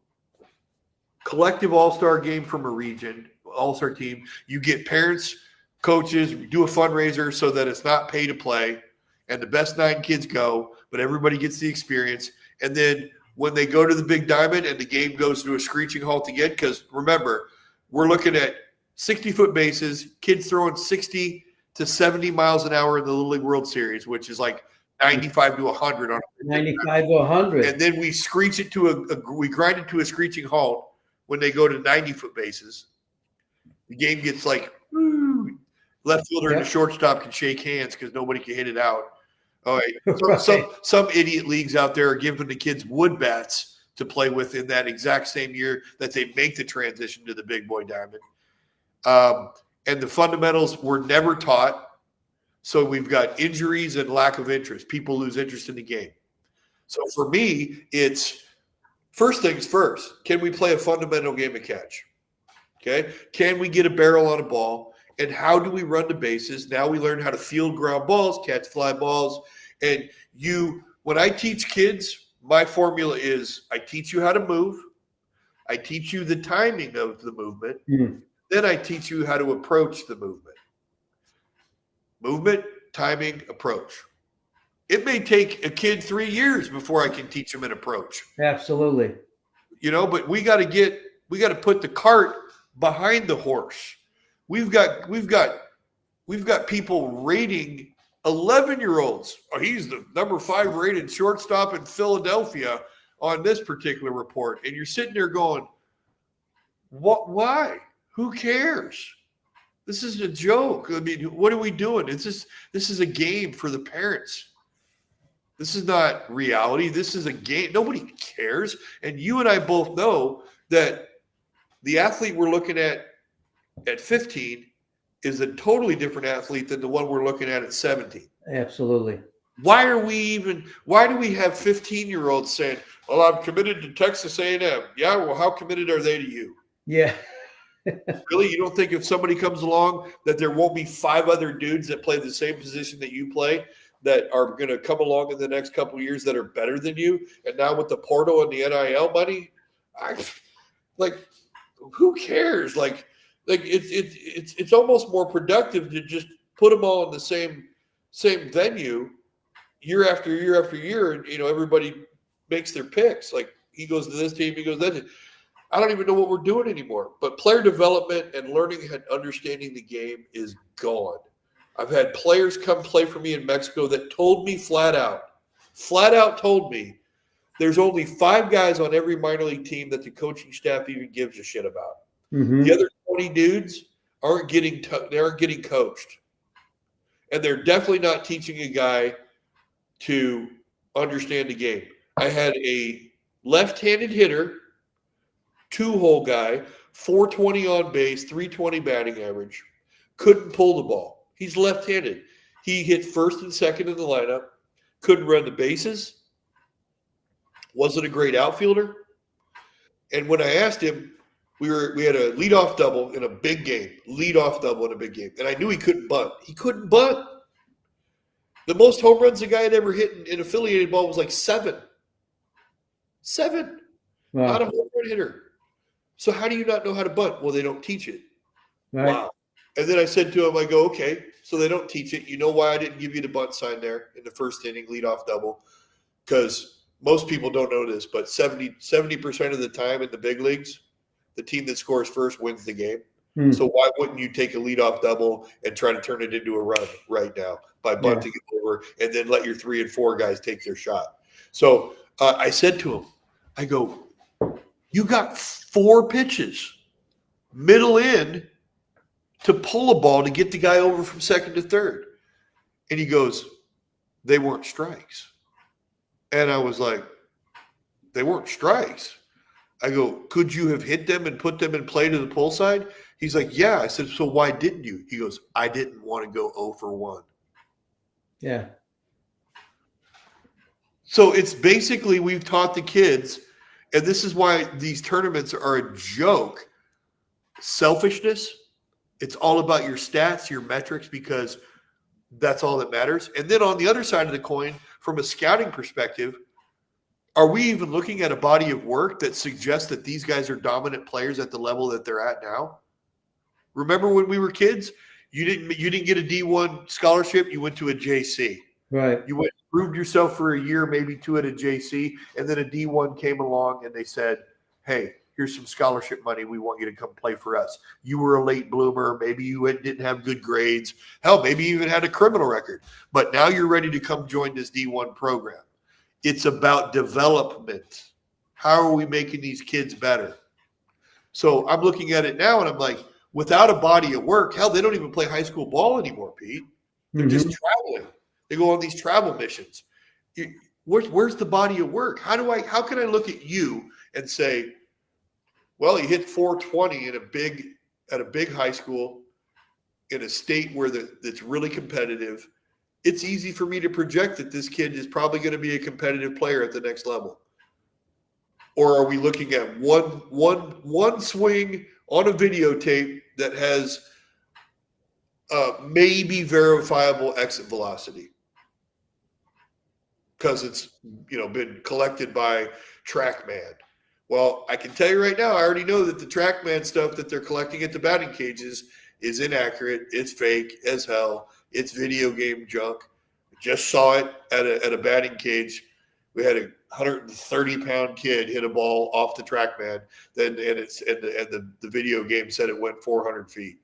Speaker 2: collective all-star game from a region, all-star team. You get parents, coaches, do a fundraiser so that it's not pay to play, and the best 9 kids go, but everybody gets the experience. And then when they go to the big diamond and the game goes to a screeching halt again, because remember, we're looking at 60-foot bases, kids throwing 60 to 70 miles an hour in the Little League World Series, which is like 95 to 100 on
Speaker 1: 95 to 100.
Speaker 2: And then we screech it we grind it to a screeching halt when they go to 90-foot bases. The game gets like, woo. Left fielder and the shortstop can shake hands because nobody can hit it out. All right. Some idiot leagues out there are giving the kids wood bats to play with in that exact same year that they make the transition to the big boy diamond. And the fundamentals were never taught. So we've got injuries and lack of interest. People lose interest in the game. So for me, it's first things first. Can we play a fundamental game of catch? Okay. Can we get a barrel on a ball? And how do we run the bases? Now we learn how to field ground balls, catch fly balls. And when I teach kids, my formula is I teach you how to move. I teach you the timing of the movement. Then I teach you how to approach the movement. Movement, timing, approach. It may take a kid 3 years before I can teach them an approach.
Speaker 1: Absolutely.
Speaker 2: But we got to put the cart behind the horse. We've got people rating 11-year-olds. Oh, he's the number 5 rated shortstop in Philadelphia on this particular report. And you're sitting there going, what? Why? Who cares? This is a joke. I mean, what are we doing? This is a game for the parents. This is not reality. This is a game. Nobody cares. And you and I both know that the athlete we're looking at 15 is a totally different athlete than the one we're looking at 17.
Speaker 1: Absolutely.
Speaker 2: Why do we have 15-year-olds saying, well, I'm committed to Texas A&M? Yeah, well, how committed are they to you?
Speaker 1: Yeah.
Speaker 2: Really? You don't think if somebody comes along that there won't be 5 other dudes that play the same position that you play that are going to come along in the next couple of years that are better than you? And now with the portal and the NIL money, who cares? It's almost more productive to just put them all in the same venue year after year after year, and everybody makes their picks. Like he goes to this team, he goes to that team. I don't even know what we're doing anymore. But player development and learning and understanding the game is gone. I've had players come play for me in Mexico that told me flat out told me there's only 5 guys on every minor league team that the coaching staff even gives a shit about.
Speaker 1: Mm-hmm.
Speaker 2: The other 20 dudes aren't getting coached. And they're definitely not teaching a guy to understand the game. I had a left-handed hitter, 2-hole guy, 420 on base, 320 batting average, couldn't pull the ball. He's left-handed. He hit first and second in the lineup, couldn't run the bases, wasn't a great outfielder. And when I asked him, we had a leadoff double in a big game, and I knew he couldn't bunt. He couldn't bunt. The most home runs a guy had ever hit in affiliated ball was like 7. 7.
Speaker 1: Wow.
Speaker 2: Not a home run hitter. So how do you not know how to bunt? Well, they don't teach it.
Speaker 1: Right.
Speaker 2: Wow. And then I said to him, I go, okay, so they don't teach it. You know why I didn't give you the bunt sign there in the first inning, leadoff double? Because most people don't know this, but 70% of the time in the big leagues, the team that scores first wins the game. So why wouldn't you take a leadoff double and try to turn it into a run right now by bunting it over and then let your 3 and 4 guys take their shot? So I said to him, I go, you got 4 pitches, middle in, to pull a ball to get the guy over from second to third. And he goes, they weren't strikes. And I was like, they weren't strikes. I go, could you have hit them and put them in play to the pull side? He's like, yeah. I said, so why didn't you? He goes, I didn't want to go 0 for 1.
Speaker 1: Yeah.
Speaker 2: So it's basically we've taught the kids, and this is why these tournaments are a joke. Selfishness. It's all about your stats, your metrics, because that's all that matters. And then on the other side of the coin, from a scouting perspective, are we even looking at a body of work that suggests that these guys are dominant players at the level that they're at now? Remember when we were kids, you didn't get a D1 scholarship, you went to a JC.
Speaker 1: Right.
Speaker 2: You went proved yourself for a year, maybe 2 at a JC, and then a D1 came along and they said, hey, here's some scholarship money. We want you to come play for us. You were a late bloomer. Maybe you didn't have good grades. Hell, maybe you even had a criminal record. But now you're ready to come join this D1 program. It's about development. How are we making these kids better? So I'm looking at it now and I'm like, without a body of work, hell, they don't even play high school ball anymore, Pete. They're just traveling. They go on these travel missions. Where's the body of work? How can I look at you and say, well, he hit 420 at a big high school in a state where that's really competitive. It's easy for me to project that this kid is probably going to be a competitive player at the next level. Or are we looking at one swing on a videotape that has maybe verifiable exit velocity because it's been collected by TrackMan? Well, I can tell you right now, I already know that the TrackMan stuff that they're collecting at the batting cages is inaccurate. It's fake as hell. It's video game junk. I just saw it at a batting cage. We had a 130-pound kid hit a ball off the TrackMan, and the video game said it went 400 feet.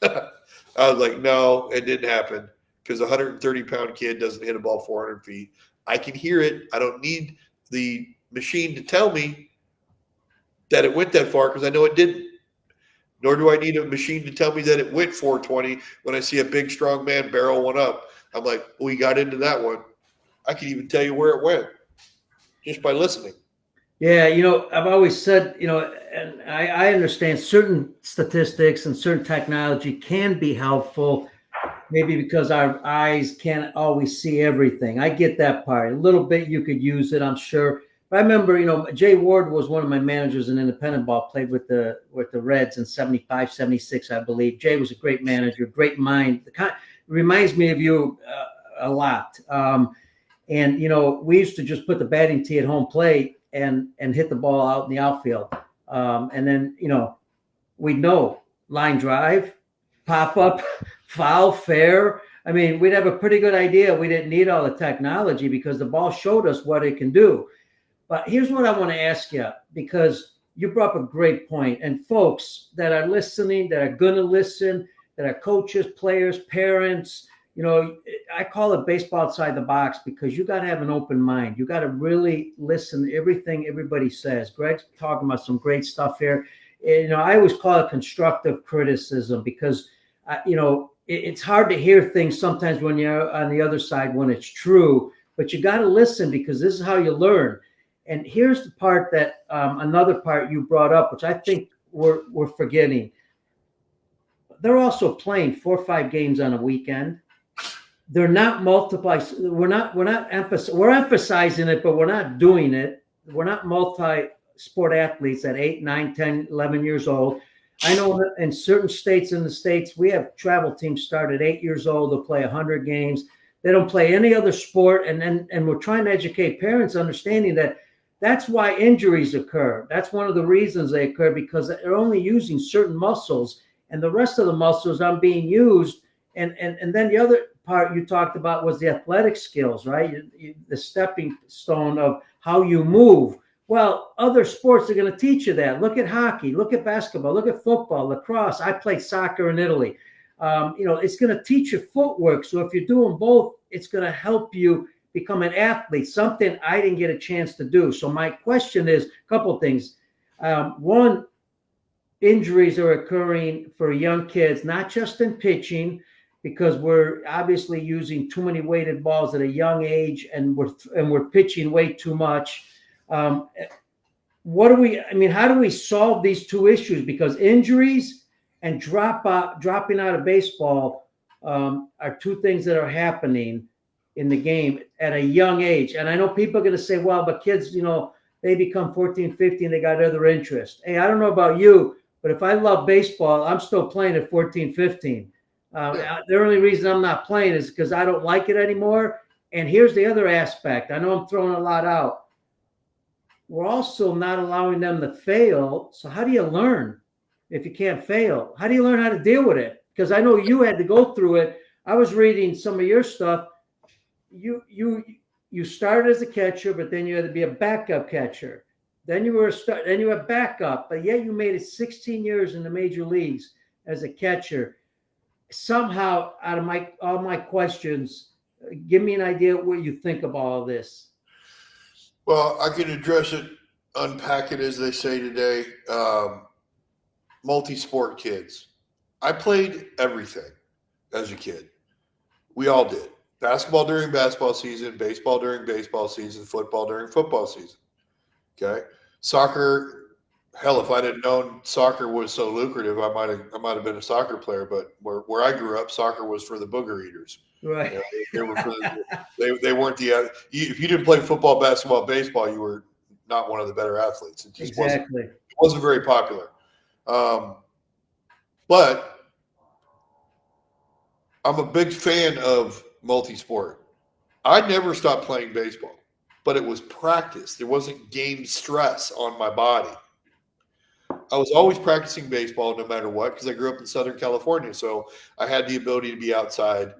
Speaker 2: I was like, no, it didn't happen because a 130-pound kid doesn't hit a ball 400 feet. I can hear it. I don't need the machine to tell me that it went that far because I know it didn't. Nor do I need a machine to tell me that it went 420 when I see a big, strong man barrel one up. I'm like, we got into that one. I can even tell you where it went just by listening.
Speaker 1: Yeah, I've always said, and I understand certain statistics and certain technology can be helpful, maybe because our eyes can't always see everything. I get that part. A little bit you could use it, I'm sure. But I remember, Jay Ward was one of my managers in independent ball, played with the Reds in 75, 76, I believe. Jay was a great manager, great mind. Reminds me of you a lot. And we used to just put the batting tee at home plate and hit the ball out in the outfield. And then, we'd know line drive, pop up, foul, fair. I mean, we'd have a pretty good idea. We didn't need all the technology because the ball showed us what it can do. But here's what I want to ask you, because you brought up a great point. And folks that are listening, that are going to listen, that are coaches, players, parents, I call it baseball outside the box because you got to have an open mind. You got to really listen to everything everybody says. Gregg's talking about some great stuff here. I always call it constructive criticism because, it's hard to hear things sometimes when you're on the other side when it's true, but you got to listen because this is how you learn. And here's the part that another part you brought up, which I think we're forgetting. they're also playing 4 or 5 games on a weekend. They're not we're emphasizing it, but we're not doing it. We're not multi-sport athletes at 8, 9, 10, 11 years old. I know in certain states in the States, we have travel teams start at 8 years old. They'll play 100 games. They don't play any other sport. And we're trying to educate parents understanding that that's why injuries occur. That's one of the reasons they occur, because they're only using certain muscles and the rest of the muscles aren't being used. And then the other part you talked about was the athletic skills, right? The stepping stone of how you move. Well, other sports are going to teach you that. Look at hockey, look at basketball, look at football, lacrosse. I played soccer in Italy. It's going to teach you footwork. So if you're doing both, it's going to help you become an athlete, something I didn't get a chance to do. So my question is a couple of things. One, injuries are occurring for young kids, not just in pitching, because we're obviously using too many weighted balls at a young age, and we're pitching way too much. How do we solve these two issues? Because injuries and dropping out of baseball are two things that are happening in the game at a young age. And I know people are going to say, well, but kids, they become 14, 15, they got other interests. Hey, I don't know about you, but if I love baseball, I'm still playing at 14, 15. The only reason I'm not playing is because I don't like it anymore. And here's the other aspect. I know I'm throwing a lot out. We're also not allowing them to fail. So how do you learn if you can't fail? How do you learn how to deal with it? Because I know you had to go through it. I was reading some of your stuff. You started as a catcher, but then you had to be a backup catcher. Then you were backup, but yet you made it 16 years in the major leagues as a catcher. Somehow, out of all my questions, give me an idea what you think of all this.
Speaker 2: Well, I can address it, unpack it, as they say today. Multi-sport kids. I played everything as a kid. We all did. Basketball during basketball season, baseball during baseball season, football during football season. Okay. Soccer, hell, if I didn't known soccer was so lucrative, I might have been a soccer player. But where I grew up, soccer was for the booger eaters.
Speaker 1: Right.
Speaker 2: They were they weren't the. If you didn't play football, basketball, baseball, you were not one of the better athletes. It just wasn't very popular. But I'm a big fan of multi-sport. I never stopped playing baseball, but it was practice. There wasn't game stress on my body. I was always practicing baseball no matter what, because I grew up in Southern California. So I had the ability to be outside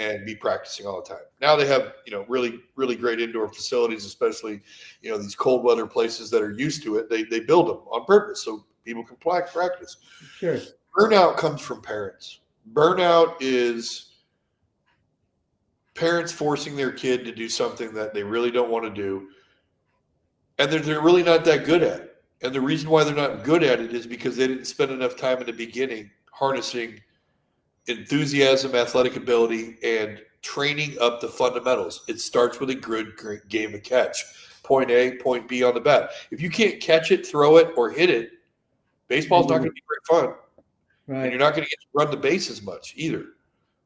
Speaker 2: and be practicing all the time. Now they have, really, really great indoor facilities, especially, these cold weather places that are used to it. They build them on purpose so people can practice.
Speaker 1: Sure.
Speaker 2: Burnout comes from parents. Burnout is parents forcing their kid to do something that they really don't want to do, and they're really not that good at it. And the reason why they're not good at it is because they didn't spend enough time in the beginning harnessing enthusiasm, athletic ability, and training up the fundamentals. It starts with a good game of catch. Point A, point B on the bat. If you can't catch it, throw it, or hit it, baseball's not going to be very fun. Right. And you're not going to get to run the bases much either.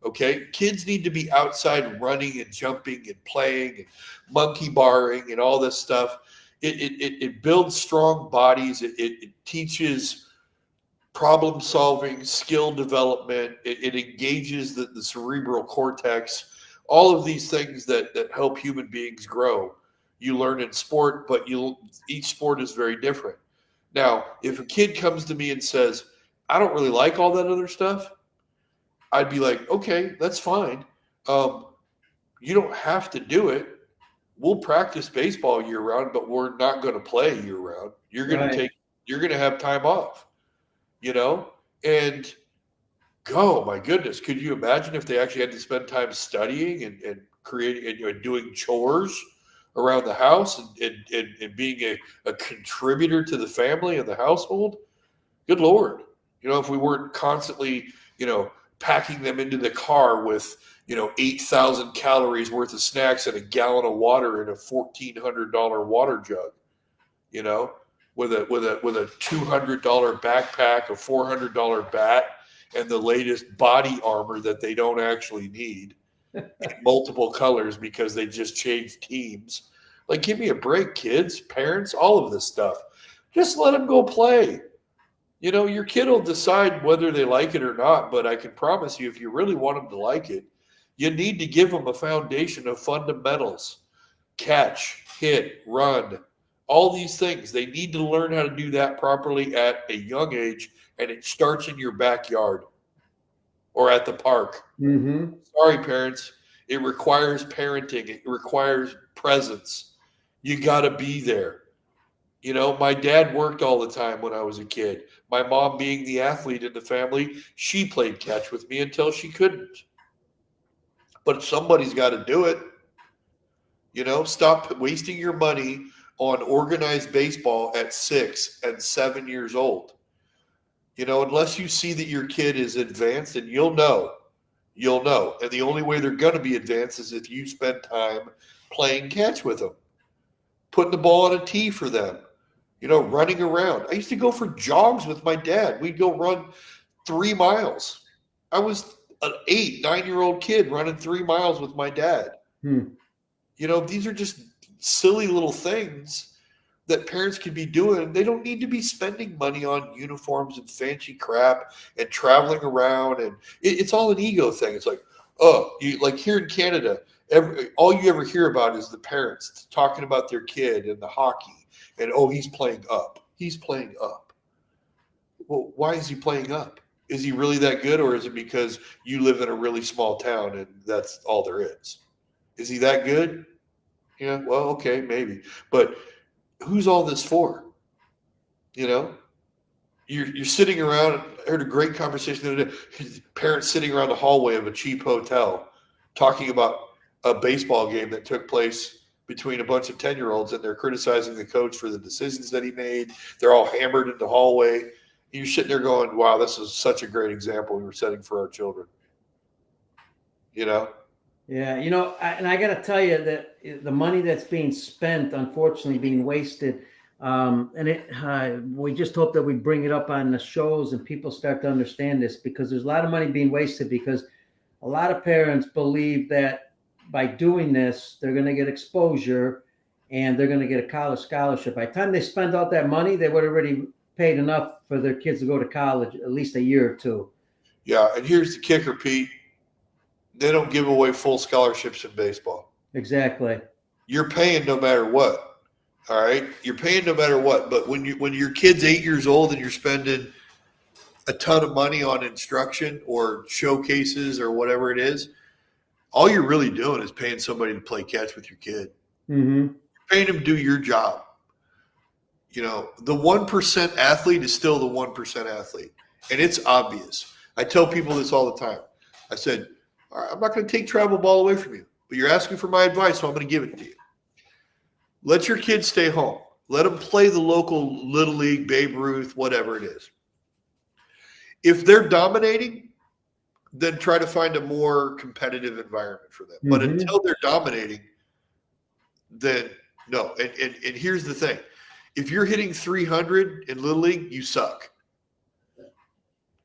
Speaker 2: Okay? Kids need to be outside running and jumping and playing and monkey barring and all this stuff. It builds strong bodies. It teaches problem solving, skill development. It engages the cerebral cortex. All of these things that help human beings grow. You learn in sport, but each sport is very different. Now, if a kid comes to me and says, I don't really like all that other stuff, I'd be like, okay, that's fine. You don't have to do it. We'll practice baseball year round, but we're not going to play year round. You're going to have time off, and oh my goodness, could you imagine if they actually had to spend time studying and creating and doing chores around the house and being a contributor to the family and the household? Good Lord. If we weren't constantly, packing them into the car with, 8,000 calories worth of snacks and a gallon of water in a $1,400 water jug, with a $200 backpack, a $400 bat, and the latest body armor that they don't actually need in multiple colors because they just changed teams. Like, give me a break, kids, parents, all of this stuff. Just let them go play. You know, your kid will decide whether they like it or not, but I can promise you, if you really want them to like it, you need to give them a foundation of fundamentals. Catch, hit, run, all these things. They need to learn how to do that properly at a young age, and it starts in your backyard or at the park.
Speaker 1: Mm-hmm.
Speaker 2: Sorry, parents. It requires parenting. It requires presence. You got to be there. You know, my dad worked all the time when I was a kid. My mom, being the athlete in the family, she played catch with me until she couldn't. But somebody's got to do it. You know, stop wasting your money on organized baseball at 6 and 7 years old. You know, unless you see that your kid is advanced, and you'll know. And the only way they're going to be advanced is if you spend time playing catch with them, putting the ball on a tee for them, you know, running around. I used to go for jogs with my dad. We'd go run 3 miles. I was an 8, 9-year-old kid running 3 miles with my dad. You know, these are just silly little things that parents could be doing. They don't need to be spending money on uniforms and fancy crap and traveling around. And it's all an ego thing. It's like, like here in Canada, all you ever hear about is the parents talking about their kid and the hockey. And, he's playing up. He's playing up. Well, why is he playing up? Is he really that good, or is it because you live in a really small town and that's all there is? Is he that good? Yeah, well, okay, maybe. But who's all this for? You know? You're sitting around. I heard a great conversation the other day. Parents sitting around the hallway of a cheap hotel talking about a baseball game that took place between a bunch of 10-year-olds, and they're criticizing the coach for the decisions that he made. They're all hammered in the hallway. And you're sitting there going, wow, this is such a great example we were setting for our children. You know? Yeah,
Speaker 1: you know, I got to tell you that the money that's being spent, unfortunately, being wasted. We just hope that we bring it up on the shows and people start to understand this, because there's a lot of money being wasted because a lot of parents believe that by doing this, they're going to get exposure and they're going to get a college scholarship. By the time they spend all that money, they would have already paid enough for their kids to go to college, at least a year or two.
Speaker 2: Yeah, and here's the kicker, Pete. They don't give away full scholarships in baseball.
Speaker 1: Exactly.
Speaker 2: You're paying no matter what. All right? You're paying no matter what. But when your kid's 8 years old and you're spending a ton of money on instruction or showcases or whatever it is, all you're really doing is paying somebody to play catch with your kid.
Speaker 1: Mm-hmm.
Speaker 2: You're paying them to do your job. You know, the 1% athlete is still the 1% athlete. And it's obvious. I tell people this all the time. I said, all right, I'm not going to take travel ball away from you, but you're asking for my advice, so I'm going to give it to you. Let your kids stay home. Let them play the local Little League, Babe Ruth, whatever it is. If they're dominating, then try to find a more competitive environment for them. Mm-hmm. But until they're dominating, then no. And here's the thing. If you're hitting 300 in Little League, you suck.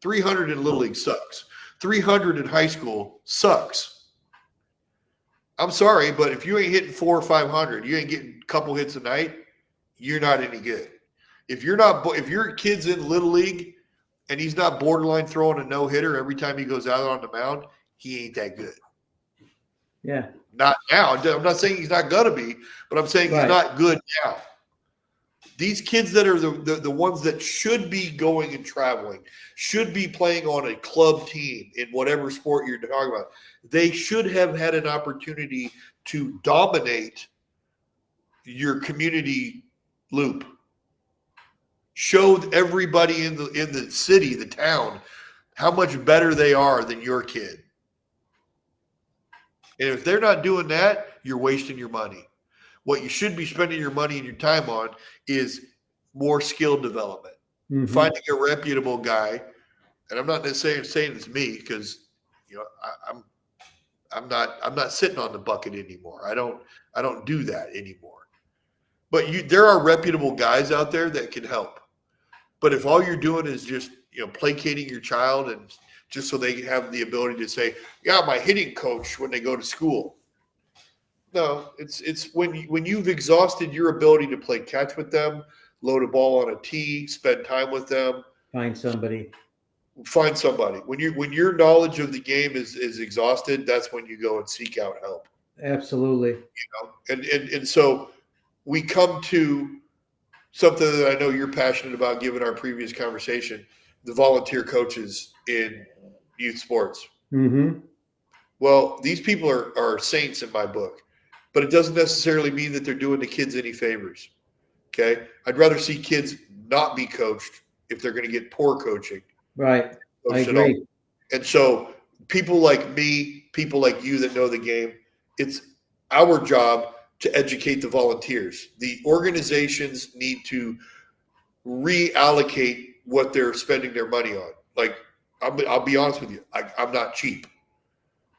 Speaker 2: 300 in Little League sucks. 300 in high school sucks. I'm sorry, but if you ain't hitting 400 or 500, you ain't getting a couple hits a night, you're not any good. If your kid's in Little League and he's not borderline throwing a no-hitter every time he goes out on the mound, he ain't that good.
Speaker 1: Yeah.
Speaker 2: Not now. I'm not saying he's not going to be, but I'm saying he's not good now. These kids that are the ones that should be going and traveling, should be playing on a club team in whatever sport you're talking about, they should have had an opportunity to dominate your community loop. Showed everybody in the city, the town, how much better they are than your kid. And if they're not doing that, you're wasting your money. What you should be spending your money and your time on is more skill development. Mm-hmm. Finding a reputable guy, and I'm not necessarily saying it's me, because you know I'm not sitting on the bucket anymore. I don't do that anymore. But there are reputable guys out there that can help. But if all you're doing is just placating your child and just so they have the ability to say, yeah, my hitting coach when they go to school. No, it's when you've exhausted your ability to play catch with them, load a ball on a tee, spend time with them.
Speaker 1: Find somebody.
Speaker 2: When your knowledge of the game is exhausted, that's when you go and seek out help.
Speaker 1: Absolutely.
Speaker 2: And so we come to something that I know you're passionate about, given our previous conversation, the volunteer coaches in youth sports.
Speaker 1: Mm-hmm.
Speaker 2: Well, these people are saints in my book, but it doesn't necessarily mean that they're doing the kids any favors. Okay. I'd rather see kids not be coached if they're going to get poor coaching.
Speaker 1: Right. I agree.
Speaker 2: And so people like me, people like you that know the game, it's our job to educate the volunteers. The organizations need to reallocate what they're spending their money on. Like, I'll be honest with you. I'm not cheap.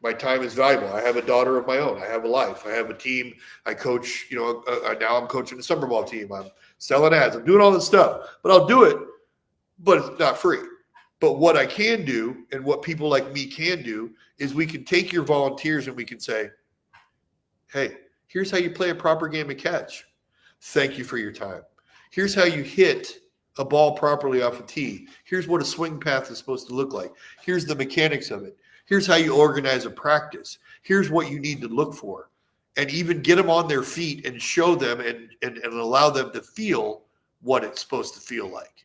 Speaker 2: My time is valuable. I have a daughter of my own. I have a life. I have a team. I coach, now I'm coaching a summer ball team. I'm selling ads. I'm doing all this stuff, but I'll do it, but it's not free. But what I can do and what people like me can do is we can take your volunteers and we can say, hey, here's how you play a proper game of catch. Thank you for your time. Here's how you hit a ball properly off a tee. Here's what a swing path is supposed to look like. Here's the mechanics of it. Here's how you organize a practice. Here's what you need to look for. And even get them on their feet and show them and allow them to feel what it's supposed to feel like.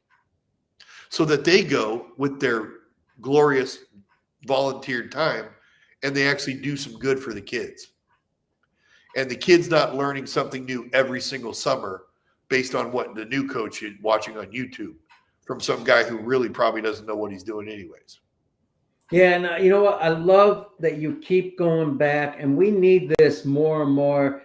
Speaker 2: So that they go with their glorious volunteered time and they actually do some good for the kids. And the kid's not learning something new every single summer based on what the new coach is watching on YouTube from some guy who really probably doesn't know what he's doing anyways.
Speaker 1: Yeah, and you know what? I love that you keep going back, and we need this more and more,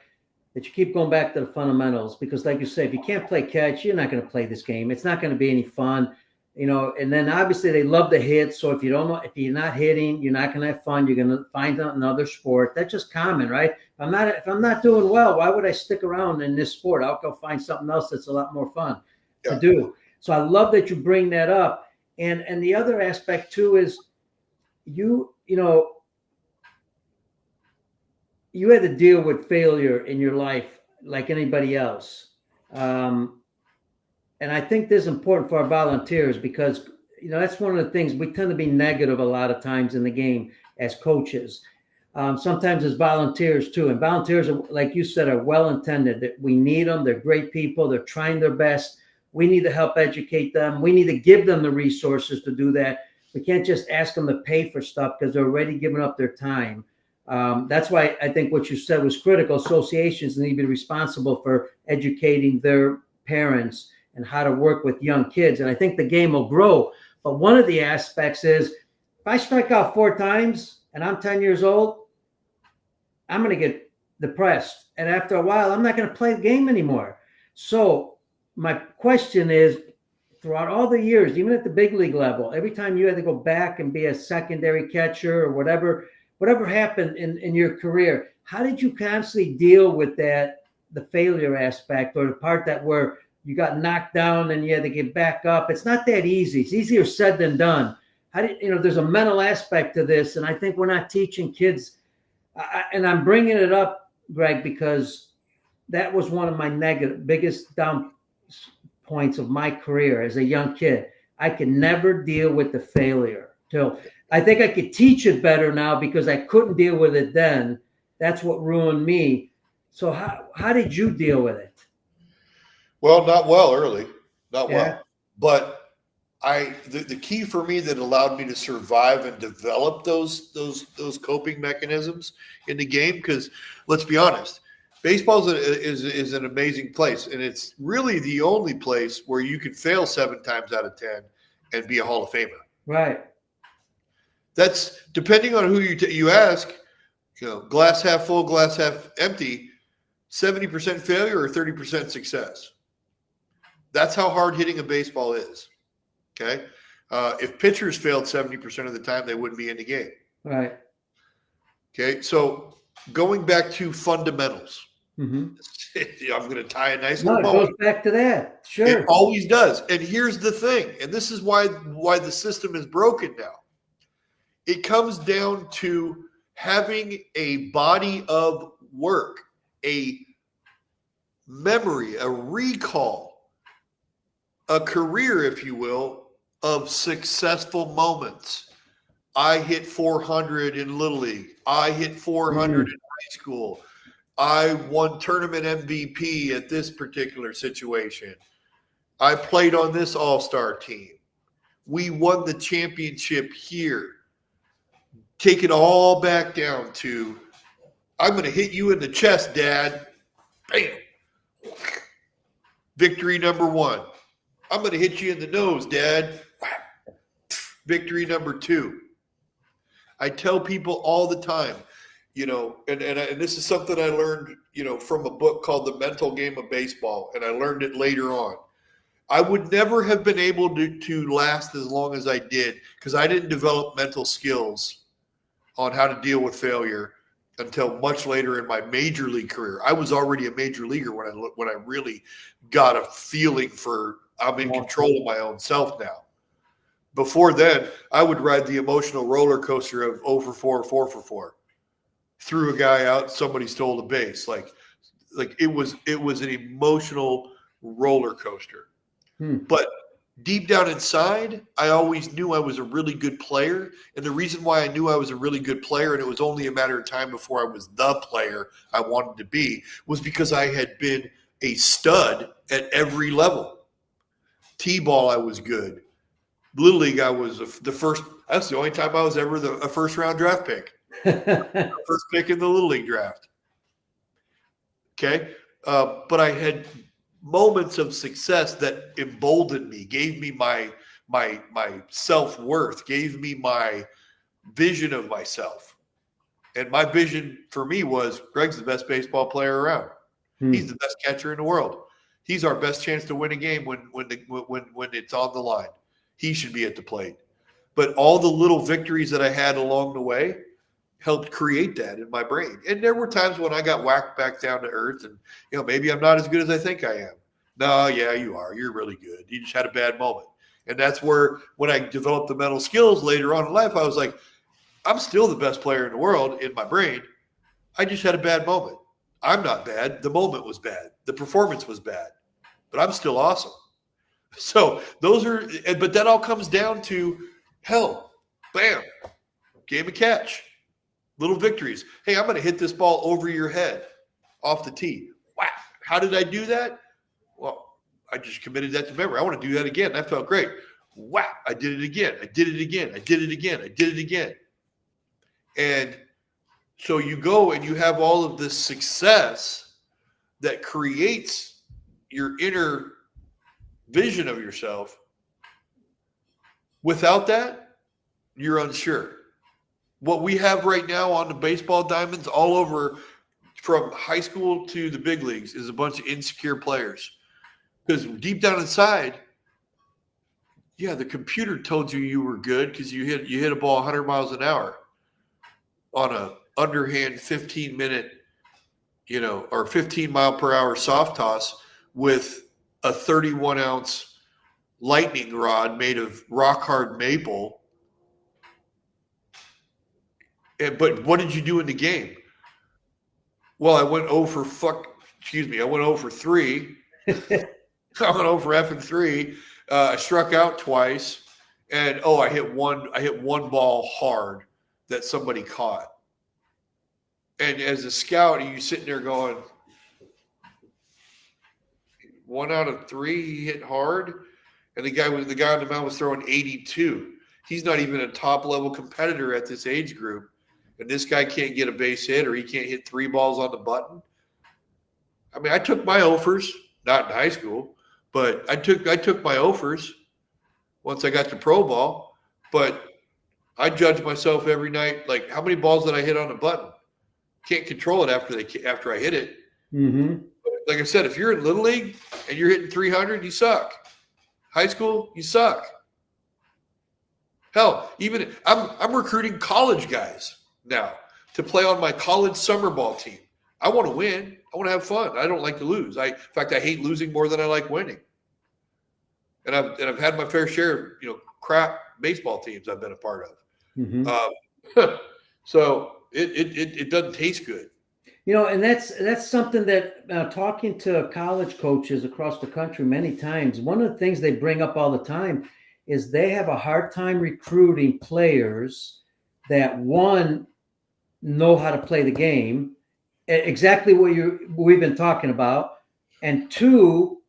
Speaker 1: that you keep going back to the fundamentals, because like you say, if you can't play catch, you're not going to play this game. It's not going to be any fun, and then obviously they love to hit. So if you're not hitting, you're not going to have fun. You're going to find another sport. That's just common, right? If I'm not doing well, why would I stick around in this sport? I'll go find something else that's a lot more fun to do. So I love that you bring that up. And the other aspect too is, you had to deal with failure in your life like anybody else. And I think this is important for our volunteers because, that's one of the things we tend to be negative a lot of times in the game as coaches. Sometimes as volunteers too. And volunteers, like you said, are well-intended. That we need them. They're great people. They're trying their best. We need to help educate them. We need to give them the resources to do that. We can't just ask them to pay for stuff because they're already giving up their time. That's why I think what you said was critical. Associations need to be responsible for educating their parents and how to work with young kids. And I think the game will grow. But one of the aspects is if I strike out 4 times and I'm 10 years old, I'm going to get depressed. And after a while, I'm not going to play the game anymore. So my question is, throughout all the years, even at the big league level, every time you had to go back and be a secondary catcher or whatever happened in your career, how did you constantly deal with the failure aspect, or the part that where you got knocked down and you had to get back up? It's not that easy. It's easier said than done. There's a mental aspect to this, and I think we're not teaching kids. And I'm bringing it up, Greg, because that was one of my biggest down points of my career as a young kid. I could never deal with the failure. So I think I could teach it better now because I couldn't deal with it then. That's what ruined me. So how did you deal with it?
Speaker 2: Well, not well early, well. But the key for me that allowed me to survive and develop those coping mechanisms in the game, because let's be honest, baseball is an amazing place, and it's really the only place where you can fail 7 times out of 10 and be a Hall of Famer.
Speaker 1: Right.
Speaker 2: That's depending on who you ask. Glass half full, glass half empty. 70% failure or 30% success. That's how hard hitting a baseball is. Okay, if pitchers failed 70% of the time, they wouldn't be in the game.
Speaker 1: Right.
Speaker 2: Okay, so going back to fundamentals.
Speaker 1: Mm-hmm.
Speaker 2: I'm going to tie a nice
Speaker 1: little bow. It goes back to that. Sure.
Speaker 2: It always does. And here's the thing, and this is why the system is broken now. It comes down to having a body of work, a memory, a recall, a career, if you will, of successful moments. I hit 400 in Little League. I hit 400 in high school. I won tournament MVP at this particular situation. I played on this all-star team. We won the championship here. Take it all back down to, I'm going to hit you in the chest, Dad. Bam. Victory number 1. I'm going to hit you in the nose, Dad. Victory number 2. I tell people all the time, and this is something I learned, from a book called The Mental Game of Baseball, and I learned it later on. I would never have been able to last as long as I did because I didn't develop mental skills on how to deal with failure until much later in my major league career. I was already a major leaguer when I really got a feeling for I'm in control of my own self now. Before then, I would ride the emotional roller coaster of 0 for 4, 4 for 4. Threw a guy out, somebody stole the base. Like it was an emotional roller coaster. But deep down inside, I always knew I was a really good player. And the reason why I knew I was a really good player, and it was only a matter of time before I was the player I wanted to be, was because I had been a stud at every level. T-ball, I was good. Little League, I was the first. That's the only time I was ever a first-round draft pick. First pick in the Little League draft. Okay? But I had moments of success that emboldened me, gave me my self-worth, gave me my vision of myself. And my vision for me was Gregg's the best baseball player around. He's the best catcher in the world. He's our best chance to win a game when it's on the line. He should be at the plate. But all the little victories that I had along the way helped create that in my brain. And there were times when I got whacked back down to earth and, maybe I'm not as good as I think I am. No, yeah, you are. You're really good. You just had a bad moment. And that's where, when I developed the mental skills later on in life, I was like, I'm still the best player in the world in my brain. I just had a bad moment. I'm not bad. The moment was bad. The performance was bad. But I'm still awesome. So but that all comes down to, hell, bam, game of catch. Little victories. Hey, I'm going to hit this ball over your head off the tee. Wow. How did I do that? Well, I just committed that to memory. I want to do that again. That felt great. Wow. I did it again. I did it again. I did it again. I did it again. And so you go and you have all of this success that creates your inner vision of yourself. Without that, you're unsure. What we have right now on the baseball diamonds all over from high school to the big leagues is a bunch of insecure players. Because deep down inside, yeah, the computer told you were good because you hit a ball 100 miles an hour on a underhand 15-minute, or 15 mile per hour soft toss with a 31-ounce lightning rod made of rock hard maple. But what did you do in the game? Well, I went 0 for 3. I went 0 for effing 3. I struck out twice, and I hit one ball hard that somebody caught. And as a scout, you sitting there going, 1 out of 3 he hit hard, and the guy on the mound was throwing 82. He's not even a top level competitor at this age group. And this guy can't get a base hit, or he can't hit 3 balls on the button. I mean, I took my offers, not in high school, but I took my offers once I got to pro ball. But I judge myself every night, like, how many balls did I hit on the button? Can't control it after I hit it. Mm-hmm. Like I said, if you're in Little League and you're hitting 300, you suck. High school, you suck. Hell, even I'm recruiting college guys now to play on my college summer ball team. I want to win. I want to have fun. I don't like to lose. In fact, I hate losing more than I like winning. And I've had my fair share of crap baseball teams I've been a part of.
Speaker 1: Mm-hmm.
Speaker 2: So it doesn't taste good.
Speaker 1: And that's something that talking to college coaches across the country many times, one of the things they bring up all the time is they have a hard time recruiting players that, one, know how to play the game, exactly what we've been talking about, and two,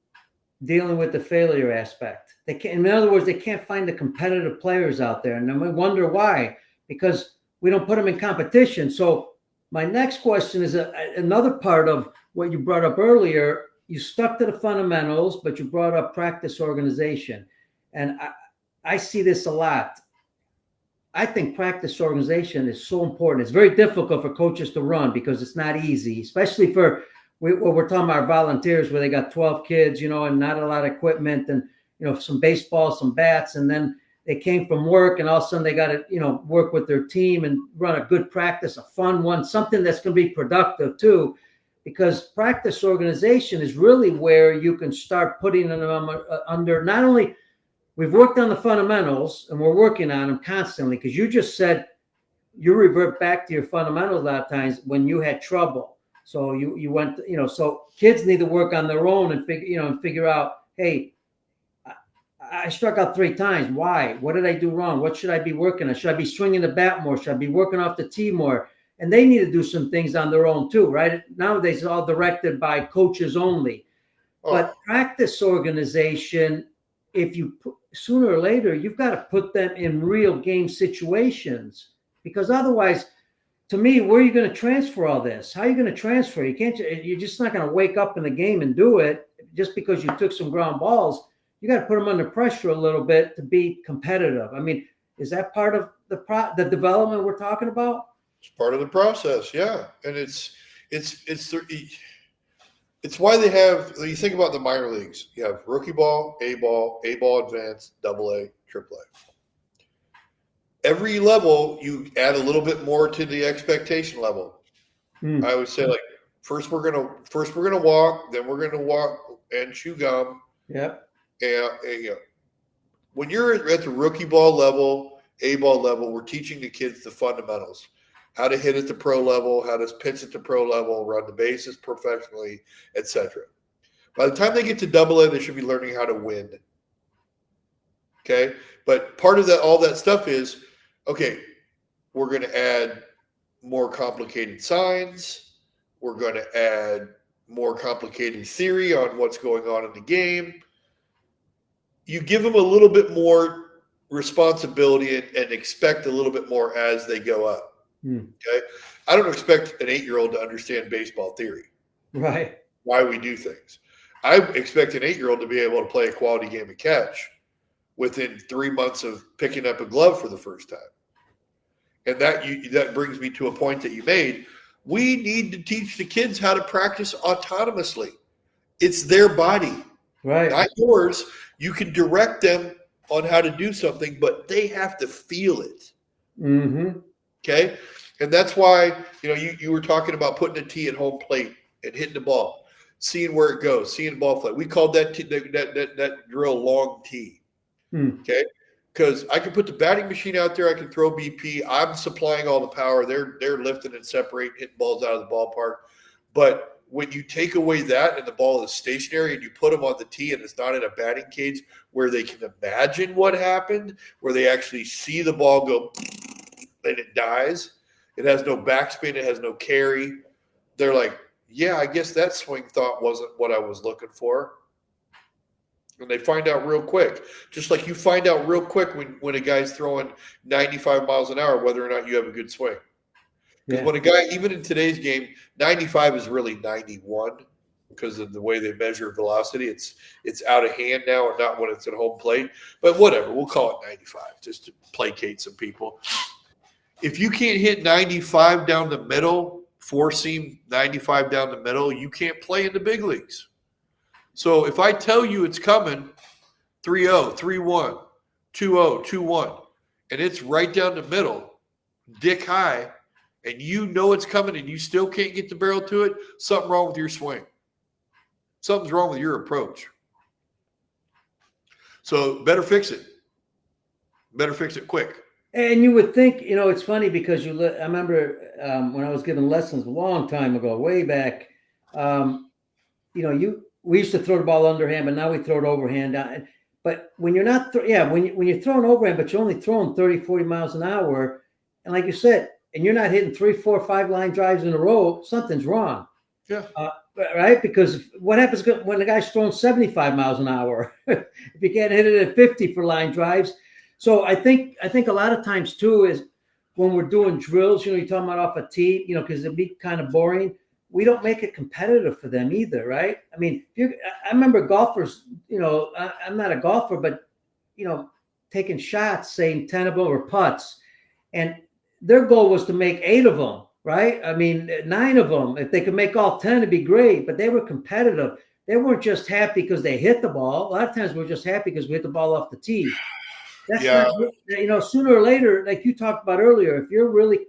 Speaker 1: dealing with the failure aspect. They can't, in other words, they can't find the competitive players out there, and then we wonder why, because we don't put them in competition. So my next question is another part of what you brought up earlier. You stuck to the fundamentals, but you brought up practice organization, and I see this a lot. I think practice organization is so important. It's very difficult for coaches to run because it's not easy, especially for what we're talking about volunteers where they got 12 kids, and not a lot of equipment and, some baseball, some bats. And then they came from work and all of a sudden they got to, work with their team and run a good practice, a fun one, something that's going to be productive too, because practice organization is really where you can start putting them under not only. We've worked on the fundamentals and we're working on them constantly, because you just said you revert back to your fundamentals a lot of times when you had trouble. So you went, so kids need to work on their own and figure out, hey, I struck out 3 times. Why? What did I do wrong? What should I be working on? Should I be swinging the bat more? Should I be working off the tee more? And they need to do some things on their own too, right? Nowadays, it's all directed by coaches only. But practice organization, if you sooner or later, you've got to put them in real game situations, because otherwise, to me, where are you going to transfer all this? How are you going to transfer? You're just not going to wake up in the game and do it just because you took some ground balls. You got to put them under pressure a little bit to be competitive. I mean, is that part of the development we're talking about?
Speaker 2: It's part of the process. Yeah. And it's why they have, you think about the minor leagues, you have rookie ball, A ball advanced, AA, AAA. Every level, you add a little bit more to the expectation level. I would say, like, first we're gonna walk, then we're gonna walk and chew gum.
Speaker 1: Yep.
Speaker 2: And when you're at the rookie ball level, A ball level, we're teaching the kids the fundamentals. How to hit at the pro level, how to pitch at the pro level, run the bases professionally, etc. By the time they get to AA, they should be learning how to win. Okay? But part of all that stuff is, okay, we're going to add more complicated signs. We're going to add more complicated theory on what's going on in the game. You give them a little bit more responsibility and expect a little bit more as they go up. Okay, I don't expect an 8-year-old to understand baseball theory,
Speaker 1: right?
Speaker 2: Why we do things. I expect an 8-year-old to be able to play a quality game of catch within 3 months of picking up a glove for the first time. And that brings me to a point that you made. We need to teach the kids how to practice autonomously. It's their body,
Speaker 1: right?
Speaker 2: Not yours. You can direct them on how to do something, but they have to feel it.
Speaker 1: Mm-hmm.
Speaker 2: Okay. And that's why, you were talking about putting a tee at home plate and hitting the ball, seeing where it goes, seeing the ball flight. We called that drill long tee. Okay. Because I can put the batting machine out there. I can throw BP. I'm supplying all the power. They're lifting and separating, hitting balls out of the ballpark. But when you take away that and the ball is stationary and you put them on the tee and it's not in a batting cage where they can imagine what happened, where they actually see the ball go and it dies. It has no backspin. It has no carry. They're like, yeah, I guess that swing thought wasn't what I was looking for. And they find out real quick. Just like you find out real quick when a guy's throwing 95 miles an hour, whether or not you have a good swing. Because when a guy, even in today's game, 95 is really 91 because of the way they measure velocity. It's out of hand now, or not when it's at home plate. But whatever, we'll call it 95 just to placate some people. If you can't hit 95 down the middle, 4-seam 95 down the middle, you can't play in the big leagues. So if I tell you it's coming 3-0, 3-1, 2-0, 2-1, and it's right down the middle, dick high, and you know it's coming and you still can't get the barrel to it, something wrong with your swing. Something's wrong with your approach. So better fix it. Better fix it quick.
Speaker 1: And you would think, it's funny because I remember when I was giving lessons a long time ago, way back, we used to throw the ball underhand, but now we throw it overhand. But when you're not, when you're throwing overhand, but you're only throwing 30, 40 miles an hour, and like you said, and you're not hitting 3, 4, 5 line drives in a row, something's wrong.
Speaker 2: Yeah.
Speaker 1: Right? Because what happens when the guy's throwing 75 miles an hour? If you can't hit it at 50 for line drives. So I think a lot of times too is when we're doing drills, you're talking about off a tee, because it'd be kind of boring. We don't make it competitive for them either, right? I mean, I remember golfers, I'm not a golfer, but, taking shots, saying 10 of them were putts. And their goal was to make 8 of them, right? I mean, 9 of them. If they could make all 10, it'd be great. But they were competitive. They weren't just happy because they hit the ball. A lot of times we're just happy because we hit the ball off the tee. That's not, sooner or later, like you talked about earlier, if you're a really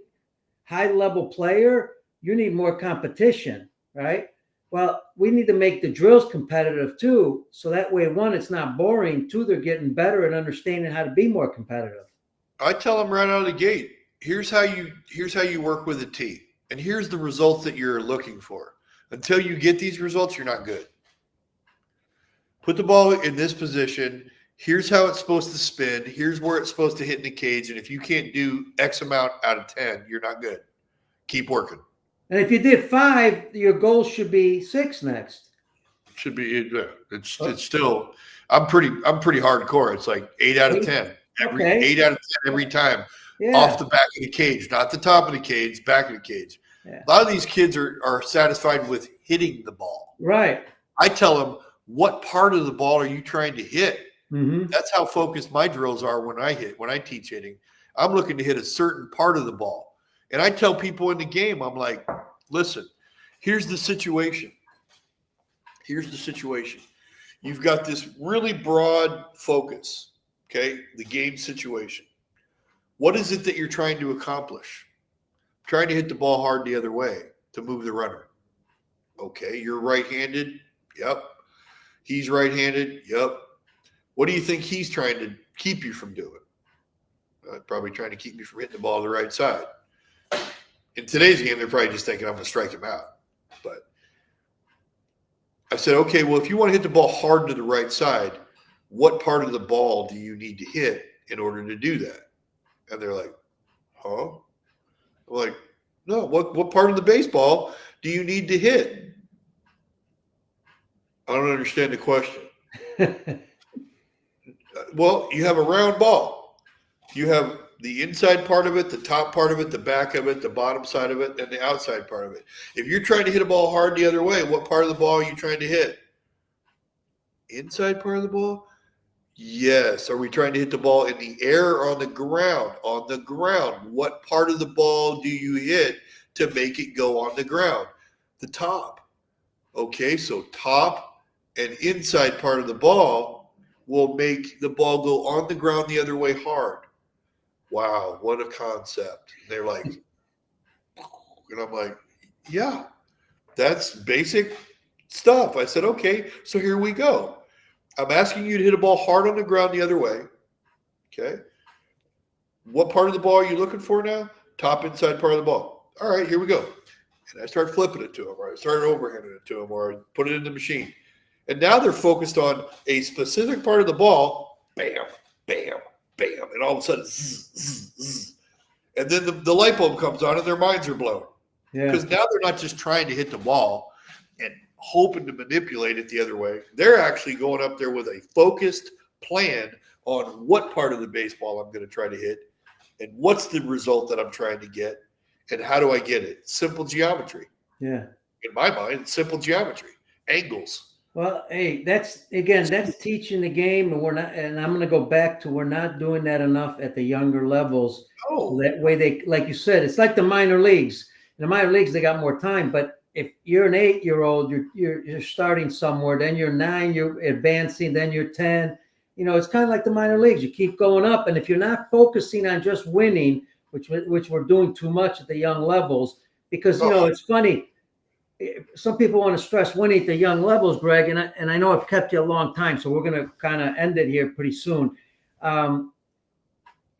Speaker 1: high-level player, you need more competition, right? Well, we need to make the drills competitive too. So that way, 1, it's not boring. 2, they're getting better and understanding how to be more competitive.
Speaker 2: I tell them right out of the gate, here's how you work with a tee. And here's the results that you're looking for. Until you get these results, you're not good. Put the ball in this position. Here's how it's supposed to spin. Here's where it's supposed to hit in the cage. And if you can't do X amount out of 10, you're not good. Keep working.
Speaker 1: And if you did 5, your goal should be 6 next.
Speaker 2: Should be. It's still. I'm pretty hardcore. It's like 8 out of 10. 8 out of 10 every time. Yeah. Off the back of the cage, not the top of the cage, back of the cage. Yeah. A lot of these kids are satisfied with hitting the ball.
Speaker 1: Right.
Speaker 2: I tell them, what part of the ball are you trying to hit?
Speaker 1: Mm-hmm.
Speaker 2: That's how focused my drills are when I teach hitting. I'm looking to hit a certain part of the ball. And I tell people in the game, I'm like, listen, here's the situation. You've got this really broad focus, okay, the game situation. What is it that you're trying to accomplish? Trying to hit the ball hard the other way to move the runner. Okay, you're right-handed? Yep. He's right-handed? Yep. What do you think he's trying to keep you from doing? Probably trying to keep me from hitting the ball to the right side. In today's game, they're probably just thinking I'm going to strike him out. But I said, okay, well, if you want to hit the ball hard to the right side, what part of the ball do you need to hit in order to do that? And they're like, huh? I'm like, no, what part of the baseball do you need to hit? I don't understand the question. Well, you have a round ball. You have the inside part of it, the top part of it, the back of it, the bottom side of it, and the outside part of it. If you're trying to hit a ball hard the other way, what part of the ball are you trying to hit? Inside part of the ball? Yes. Are we trying to hit the ball in the air or on the ground? On the ground. What part of the ball do you hit to make it go on the ground? The top. Okay, so top and inside part of the ball will make the ball go on the ground the other way hard. Wow, what a concept. And they're like, and I'm like, yeah, that's basic stuff. I said, okay, so here we go. I'm asking you to hit a ball hard on the ground the other way. Okay. What part of the ball are you looking for now? Top inside part of the ball. All right, here we go. And I start flipping it to them, or I started overhanding it to them, or I put it in the machine. And now they're focused on a specific part of the ball. Bam, bam, bam. And all of a sudden, zzz, zzz, zzz. And then the light bulb comes on and their minds are blown. Because now they're not just trying to hit the ball and hoping to manipulate it the other way. They're actually going up there with a focused plan on what part of the baseball I'm going to try to hit and what's the result that I'm trying to get and how do I get it. Simple geometry.
Speaker 1: Yeah.
Speaker 2: In my mind, it's simple geometry. Angles.
Speaker 1: Well, hey, that's teaching the game, and I'm going to go back to we're not doing that enough at the younger levels.
Speaker 2: Oh.
Speaker 1: So that way they, like you said, it's like the minor leagues. In the minor leagues, they got more time, but if you're an 8-year-old, you're starting somewhere, then you're 9, you're advancing, then you're 10. It's kind of like the minor leagues. You keep going up, and if you're not focusing on just winning, which we're doing too much at the young levels, because it's funny. Some people want to stress winning at the young levels, Greg, and I know I've kept you a long time, so we're going to kind of end it here pretty soon.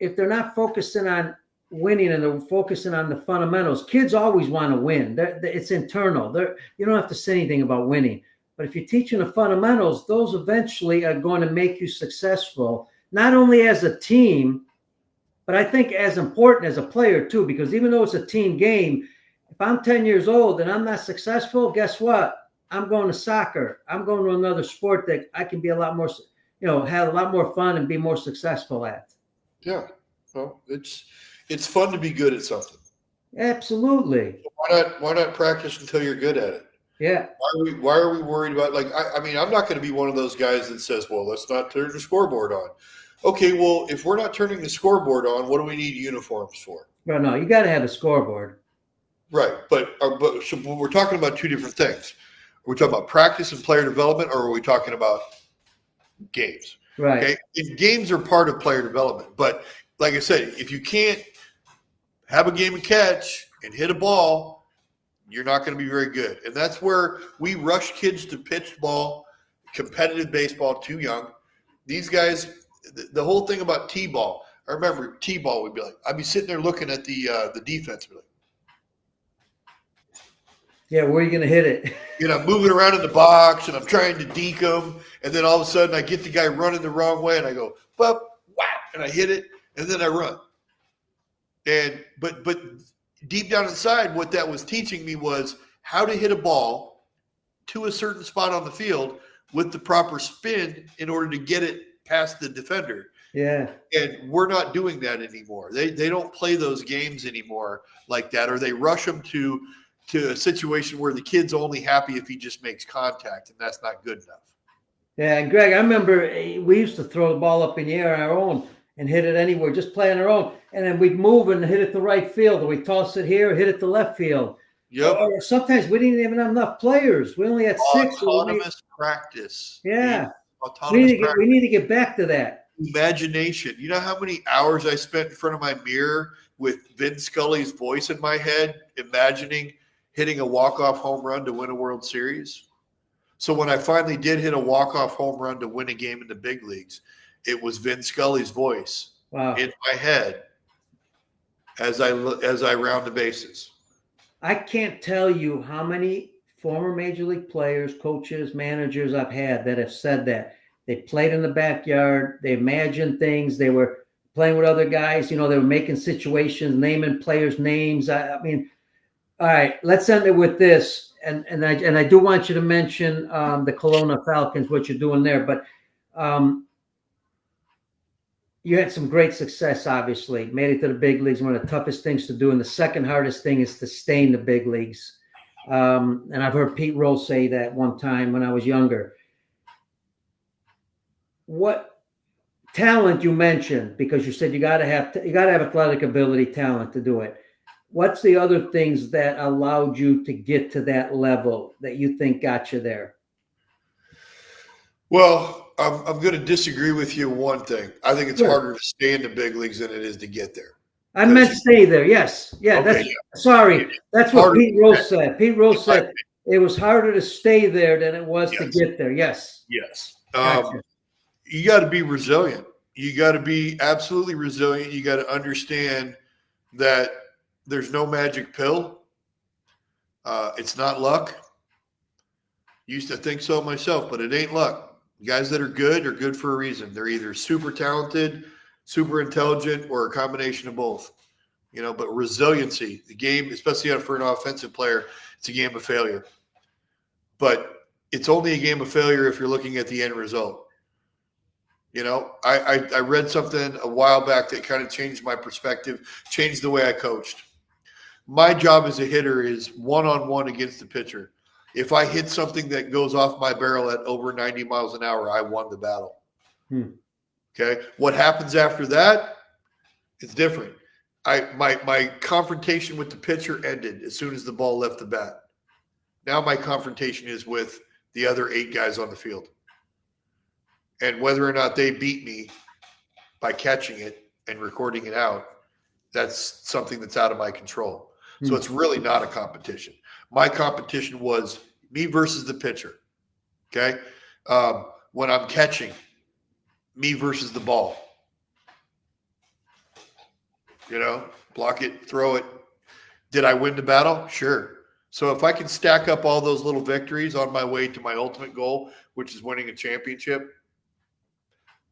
Speaker 1: if they're not focusing on winning and they're focusing on the fundamentals, kids always want to win. It's internal. You don't have to say anything about winning. But if you're teaching the fundamentals, those eventually are going to make you successful, not only as a team, but I think as important as a player too, because even though it's a team game, if I'm 10 years old and I'm not successful, guess what? I'm going to soccer. I'm going to another sport that I can be a lot more, have a lot more fun and be more successful at.
Speaker 2: Yeah. Well, it's fun to be good at something.
Speaker 1: Absolutely.
Speaker 2: Why not practice until you're good at it?
Speaker 1: Yeah.
Speaker 2: Why are we worried about, like, I mean, I'm not going to be one of those guys that says, well, let's not turn the scoreboard on. Okay, well, if we're not turning the scoreboard on, what do we need uniforms for?
Speaker 1: Well, no, you got to have a scoreboard.
Speaker 2: Right, but so we're talking about two different things. Are we talking about practice and player development, or are we talking about games?
Speaker 1: Right.
Speaker 2: Okay, and games are part of player development, but like I said, if you can't have a game of catch and hit a ball, you're not going to be very good. And that's where we rush kids to pitch ball, competitive baseball too young. These guys, the whole thing about T-ball, I remember T-ball would be like, I'd be sitting there looking at the defense, be like,
Speaker 1: yeah, where are you going to hit it?
Speaker 2: I'm moving around in the box and I'm trying to deke them, and then all of a sudden I get the guy running the wrong way and I go, whap, and I hit it, and then I run. And but deep down inside, what that was teaching me was how to hit a ball to a certain spot on the field with the proper spin in order to get it past the defender.
Speaker 1: Yeah.
Speaker 2: And we're not doing that anymore. They don't play those games anymore like that, or they rush them to a situation where the kid's only happy if he just makes contact, and that's not good enough.
Speaker 1: Yeah, and Greg, I remember we used to throw the ball up in the air on our own and hit it anywhere, just play on our own. And then we'd move and hit it to right field, or we'd toss it here, hit it to left field.
Speaker 2: Yep.
Speaker 1: Or sometimes we didn't even have enough players. We only had 6.
Speaker 2: Autonomous practice.
Speaker 1: Yeah.
Speaker 2: We
Speaker 1: need to get back to that.
Speaker 2: Imagination. You know how many hours I spent in front of my mirror with Vin Scully's voice in my head, imagining hitting a walk-off home run to win a World Series? So when I finally did hit a walk-off home run to win a game in the big leagues, it was Vin Scully's voice in my head as I round the bases.
Speaker 1: I can't tell you how many former major league players, coaches, managers I've had that have said that. They played in the backyard. They imagined things. They were playing with other guys. They were making situations, naming players' names. I mean, all right, let's end it with this. And I do want you to mention the Kelowna Falcons, what you're doing there. But you had some great success, obviously. Made it to the big leagues, one of the toughest things to do. And the second hardest thing is to stay in the big leagues. And I've heard Pete Rose say that one time when I was younger. What talent you mentioned, because you said you got to have athletic ability, talent to do it. What's the other things that allowed you to get to that level that you think got you there? Well,
Speaker 2: I'm going to disagree with you one thing. I think it's harder to stay in the big leagues than it is to get there.
Speaker 1: I meant stay there. Yes. Yeah.
Speaker 2: Okay,
Speaker 1: sorry. That's what Pete Rose said. Pete Rose said it was harder to stay there than it was to get there. Yes.
Speaker 2: Yes. Gotcha. You got to be resilient. You got to be absolutely resilient. You got to understand that there's no magic pill. It's not luck. Used to think so myself, but it ain't luck. Guys that are good for a reason. They're either super talented, super intelligent, or a combination of both. But resiliency, the game, especially for an offensive player, it's a game of failure. But it's only a game of failure if you're looking at the end result. I read something a while back that kind of changed my perspective, changed the way I coached. My job as a hitter is one-on-one against the pitcher. If I hit something that goes off my barrel at over 90 miles an hour, I won the battle. Okay. What happens after that? It's different. My confrontation with the pitcher ended as soon as the ball left the bat. Now my confrontation is with the other 8 guys on the field. And whether or not they beat me by catching it and recording it out, that's something that's out of my control. So it's really not a competition. My competition was me versus the pitcher. Okay. When I'm catching, me versus the ball. block it, throw it. Did I win the battle? Sure. So if I can stack up all those little victories on my way to my ultimate goal, which is winning a championship,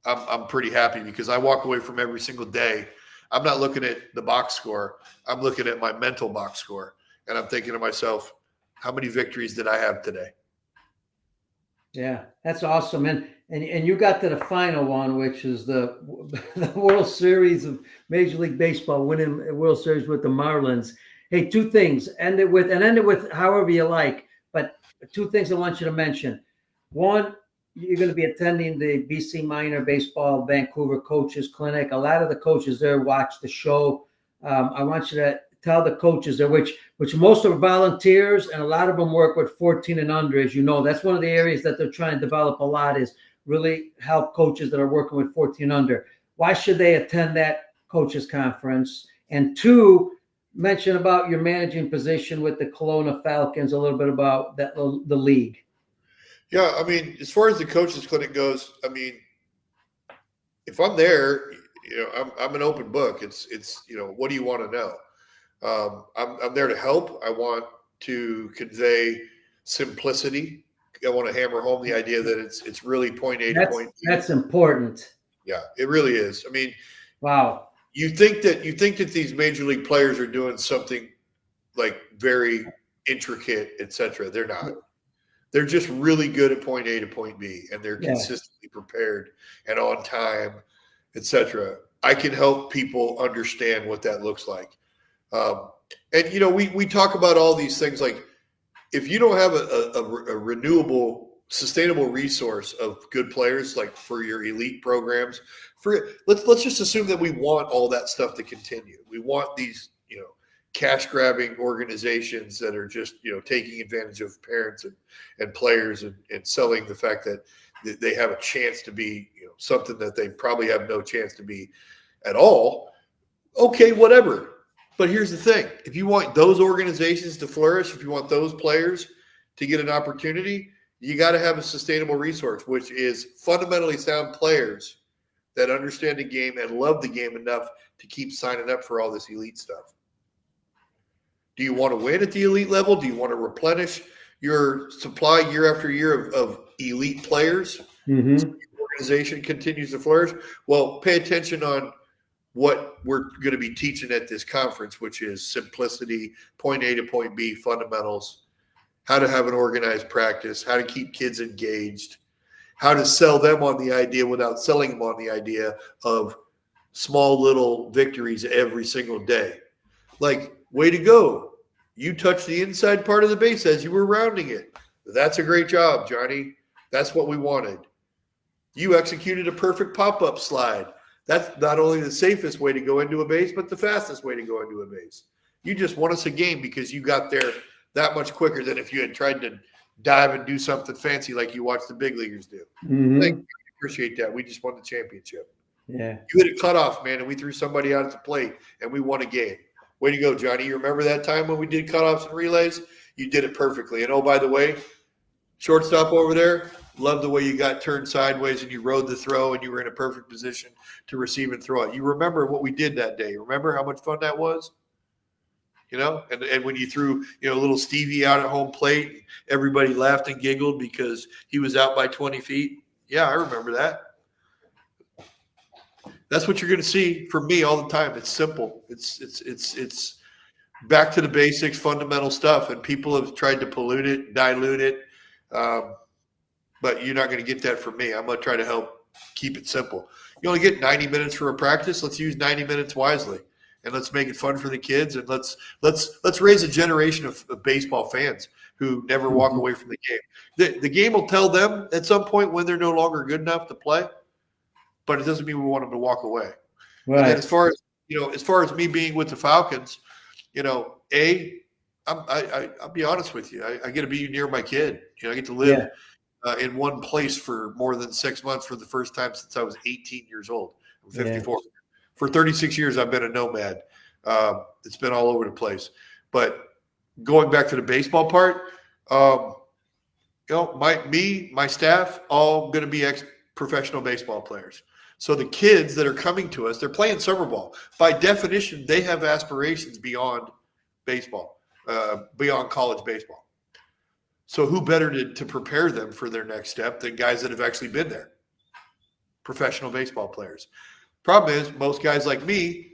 Speaker 2: I'm pretty happy, because I walk away from every single day. I'm not looking at the box score. I'm looking at my mental box score. And I'm thinking to myself, how many victories did I have today?
Speaker 1: Yeah, that's awesome. And you got to the final one, which is the World Series of Major League Baseball, winning a World Series with the Marlins. Hey, two things. End it with however you like. But two things I want you to mention. One, you're going to be attending the BC Minor Baseball Vancouver Coaches Clinic. A lot of the coaches there watch the show. I want you to tell the coaches there, which most are volunteers, and a lot of them work with 14 and under. As you know, that's one of the areas that they're trying to develop a lot, is really help coaches that are working with 14 and under. Why should they attend that coaches conference? And two, mention about your managing position with the Kelowna Falcons, a little bit about that, the league.
Speaker 2: Yeah, I mean, as far as the coaches clinic goes, I mean, if I'm there, I'm an open book. It's what do you want to know? I'm there to help. I want to convey simplicity. I want to hammer home the idea that it's really point A to point B.
Speaker 1: That's important.
Speaker 2: Yeah, it really is. I mean,
Speaker 1: wow.
Speaker 2: You think that these major league players are doing something like very intricate, etc. They're not. They're just really good at point A to point B, and they're consistently prepared and on time, etc. I can help people understand what that looks like. And we talk about all these things, like if you don't have a renewable, sustainable resource of good players, like for your elite programs, let's just assume that we want all that stuff to continue. We want these cash grabbing organizations that are just taking advantage of parents and players and selling the fact that they have a chance to be something that they probably have no chance to be at all. Okay, whatever. But here's the thing. If you want those organizations to flourish, if you want those players to get an opportunity, you got to have a sustainable resource, which is fundamentally sound players that understand the game and love the game enough to keep signing up for all this elite stuff. Do you want to win at the elite level? Do you want to replenish your supply year after year of elite players?
Speaker 1: Mm-hmm.
Speaker 2: So your organization continues to flourish? Well, pay attention on what we're going to be teaching at this conference, which is simplicity, point A to point B, fundamentals, how to have an organized practice, how to keep kids engaged, how to sell them on the idea without selling them on the idea of small little victories every single day. Like, way to go. You touched the inside part of the base as you were rounding it. That's a great job, Johnny. That's what we wanted. You executed a perfect pop-up slide. That's not only the safest way to go into a base, but the fastest way to go into a base. You just won us a game because you got there that much quicker than if you had tried to dive and do something fancy like you watch the big leaguers do.
Speaker 1: Mm-hmm.
Speaker 2: Thank you. Appreciate that. We just won the championship.
Speaker 1: Yeah.
Speaker 2: You hit a cutoff, man, and we threw somebody out at the plate, and we won a game. Way to go, Johnny. You remember that time when we did cutoffs and relays? You did it perfectly. And, oh, by the way, shortstop over there, love the way you got turned sideways and you rode the throw and you were in a perfect position to receive and throw it. You remember what we did that day. Remember how much fun that was? And when you threw, little Stevie out at home plate, everybody laughed and giggled because he was out by 20 feet. Yeah, I remember that. That's what you're going to see from me all the time. It's simple. It's back to the basics, fundamental stuff, and people have tried to pollute it, dilute it, but you're not going to get that from me. I'm going to try to help keep it simple. You only get 90 minutes for a practice. Let's use 90 minutes wisely, and let's make it fun for the kids, and let's raise a generation of baseball fans who never walk away from the game. The game will tell them at some point when they're no longer good enough to play. But it doesn't mean we want them to walk away. Right. And then as far as me being with the Falcons, I'll be honest with you. I get to be near my kid. I get to live in one place for more than 6 months for the first time since I was 18 years old. I'm 54. Yeah. For 36 years, I've been a nomad. It's been all over the place. But going back to the baseball part, my staff, all going to be professional baseball players. So the kids that are coming to us, they're playing summer ball. By definition, they have aspirations beyond baseball, beyond college baseball. So who better to prepare them for their next step than guys that have actually been there, professional baseball players. Problem is, most guys like me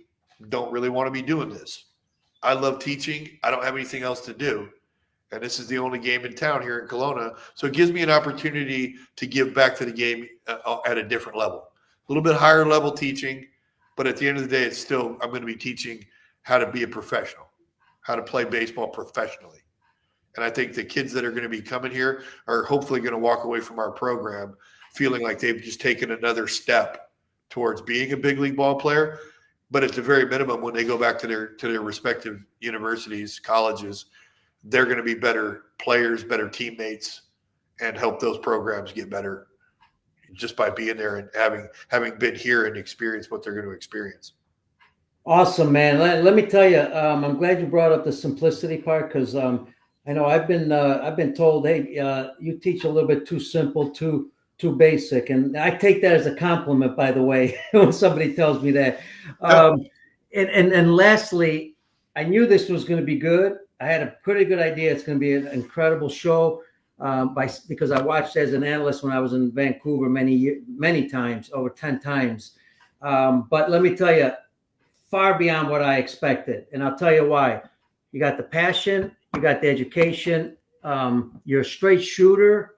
Speaker 2: don't really want to be doing this. I love teaching. I don't have anything else to do. And this is the only game in town here in Kelowna. So it gives me an opportunity to give back to the game at a different level. A little bit higher level teaching, but at the end of the day, it's still, I'm going to be teaching how to be a professional, how to play baseball professionally. And I think the kids that are going to be coming here are hopefully going to walk away from our program feeling like they've just taken another step towards being a big league ball player. But at the very minimum, when they go back to their respective universities, colleges, they're going to be better players, better teammates, and help those programs get better just by being there and having been here and experienced what they're going to experience.
Speaker 1: Awesome, man. Let me tell you, I'm glad you brought up the simplicity part, because I know I've been told, hey, you teach a little bit too simple, too basic, and I take that as a compliment, by the way, when somebody tells me that. And lastly, I knew this was going to be good. I had a pretty good idea it's going to be an incredible show, because I watched as an analyst when I was in Vancouver many times, over 10 times. But let me tell you, far beyond what I expected, and I'll tell you why. You got the passion, you got the education, you're a straight shooter.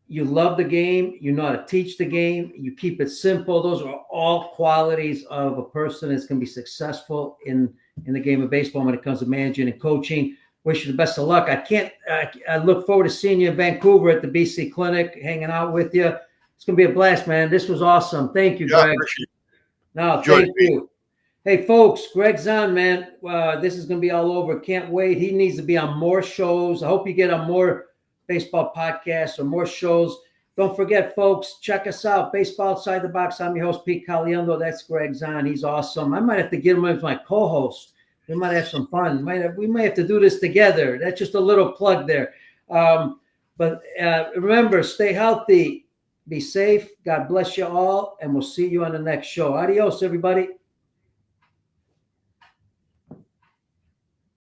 Speaker 1: You love the game. You know how to teach the game. You keep it simple. Those are all qualities of a person that's going to be successful in the game of baseball when it comes to managing and coaching. Wish you the best of luck. I look forward to seeing you in Vancouver at the BC Clinic, hanging out with you. It's going to be a blast, man. This was awesome. Thank you, Gregg. No, thank you. Hey, folks, Gregg Zaun, man, this is going to be all over. Can't wait. He needs to be on more shows. I hope you get on more baseball podcasts or more shows. Don't forget, folks, check us out. Baseball Outside the Box. I'm your host, Pete Caliendo. That's Gregg Zaun. He's awesome. I might have to get him as my co-host. We might have some fun. We might have to do this together. That's just a little plug there. But remember, stay healthy. Be safe. God bless you all. And we'll see you on the next show. Adios, everybody.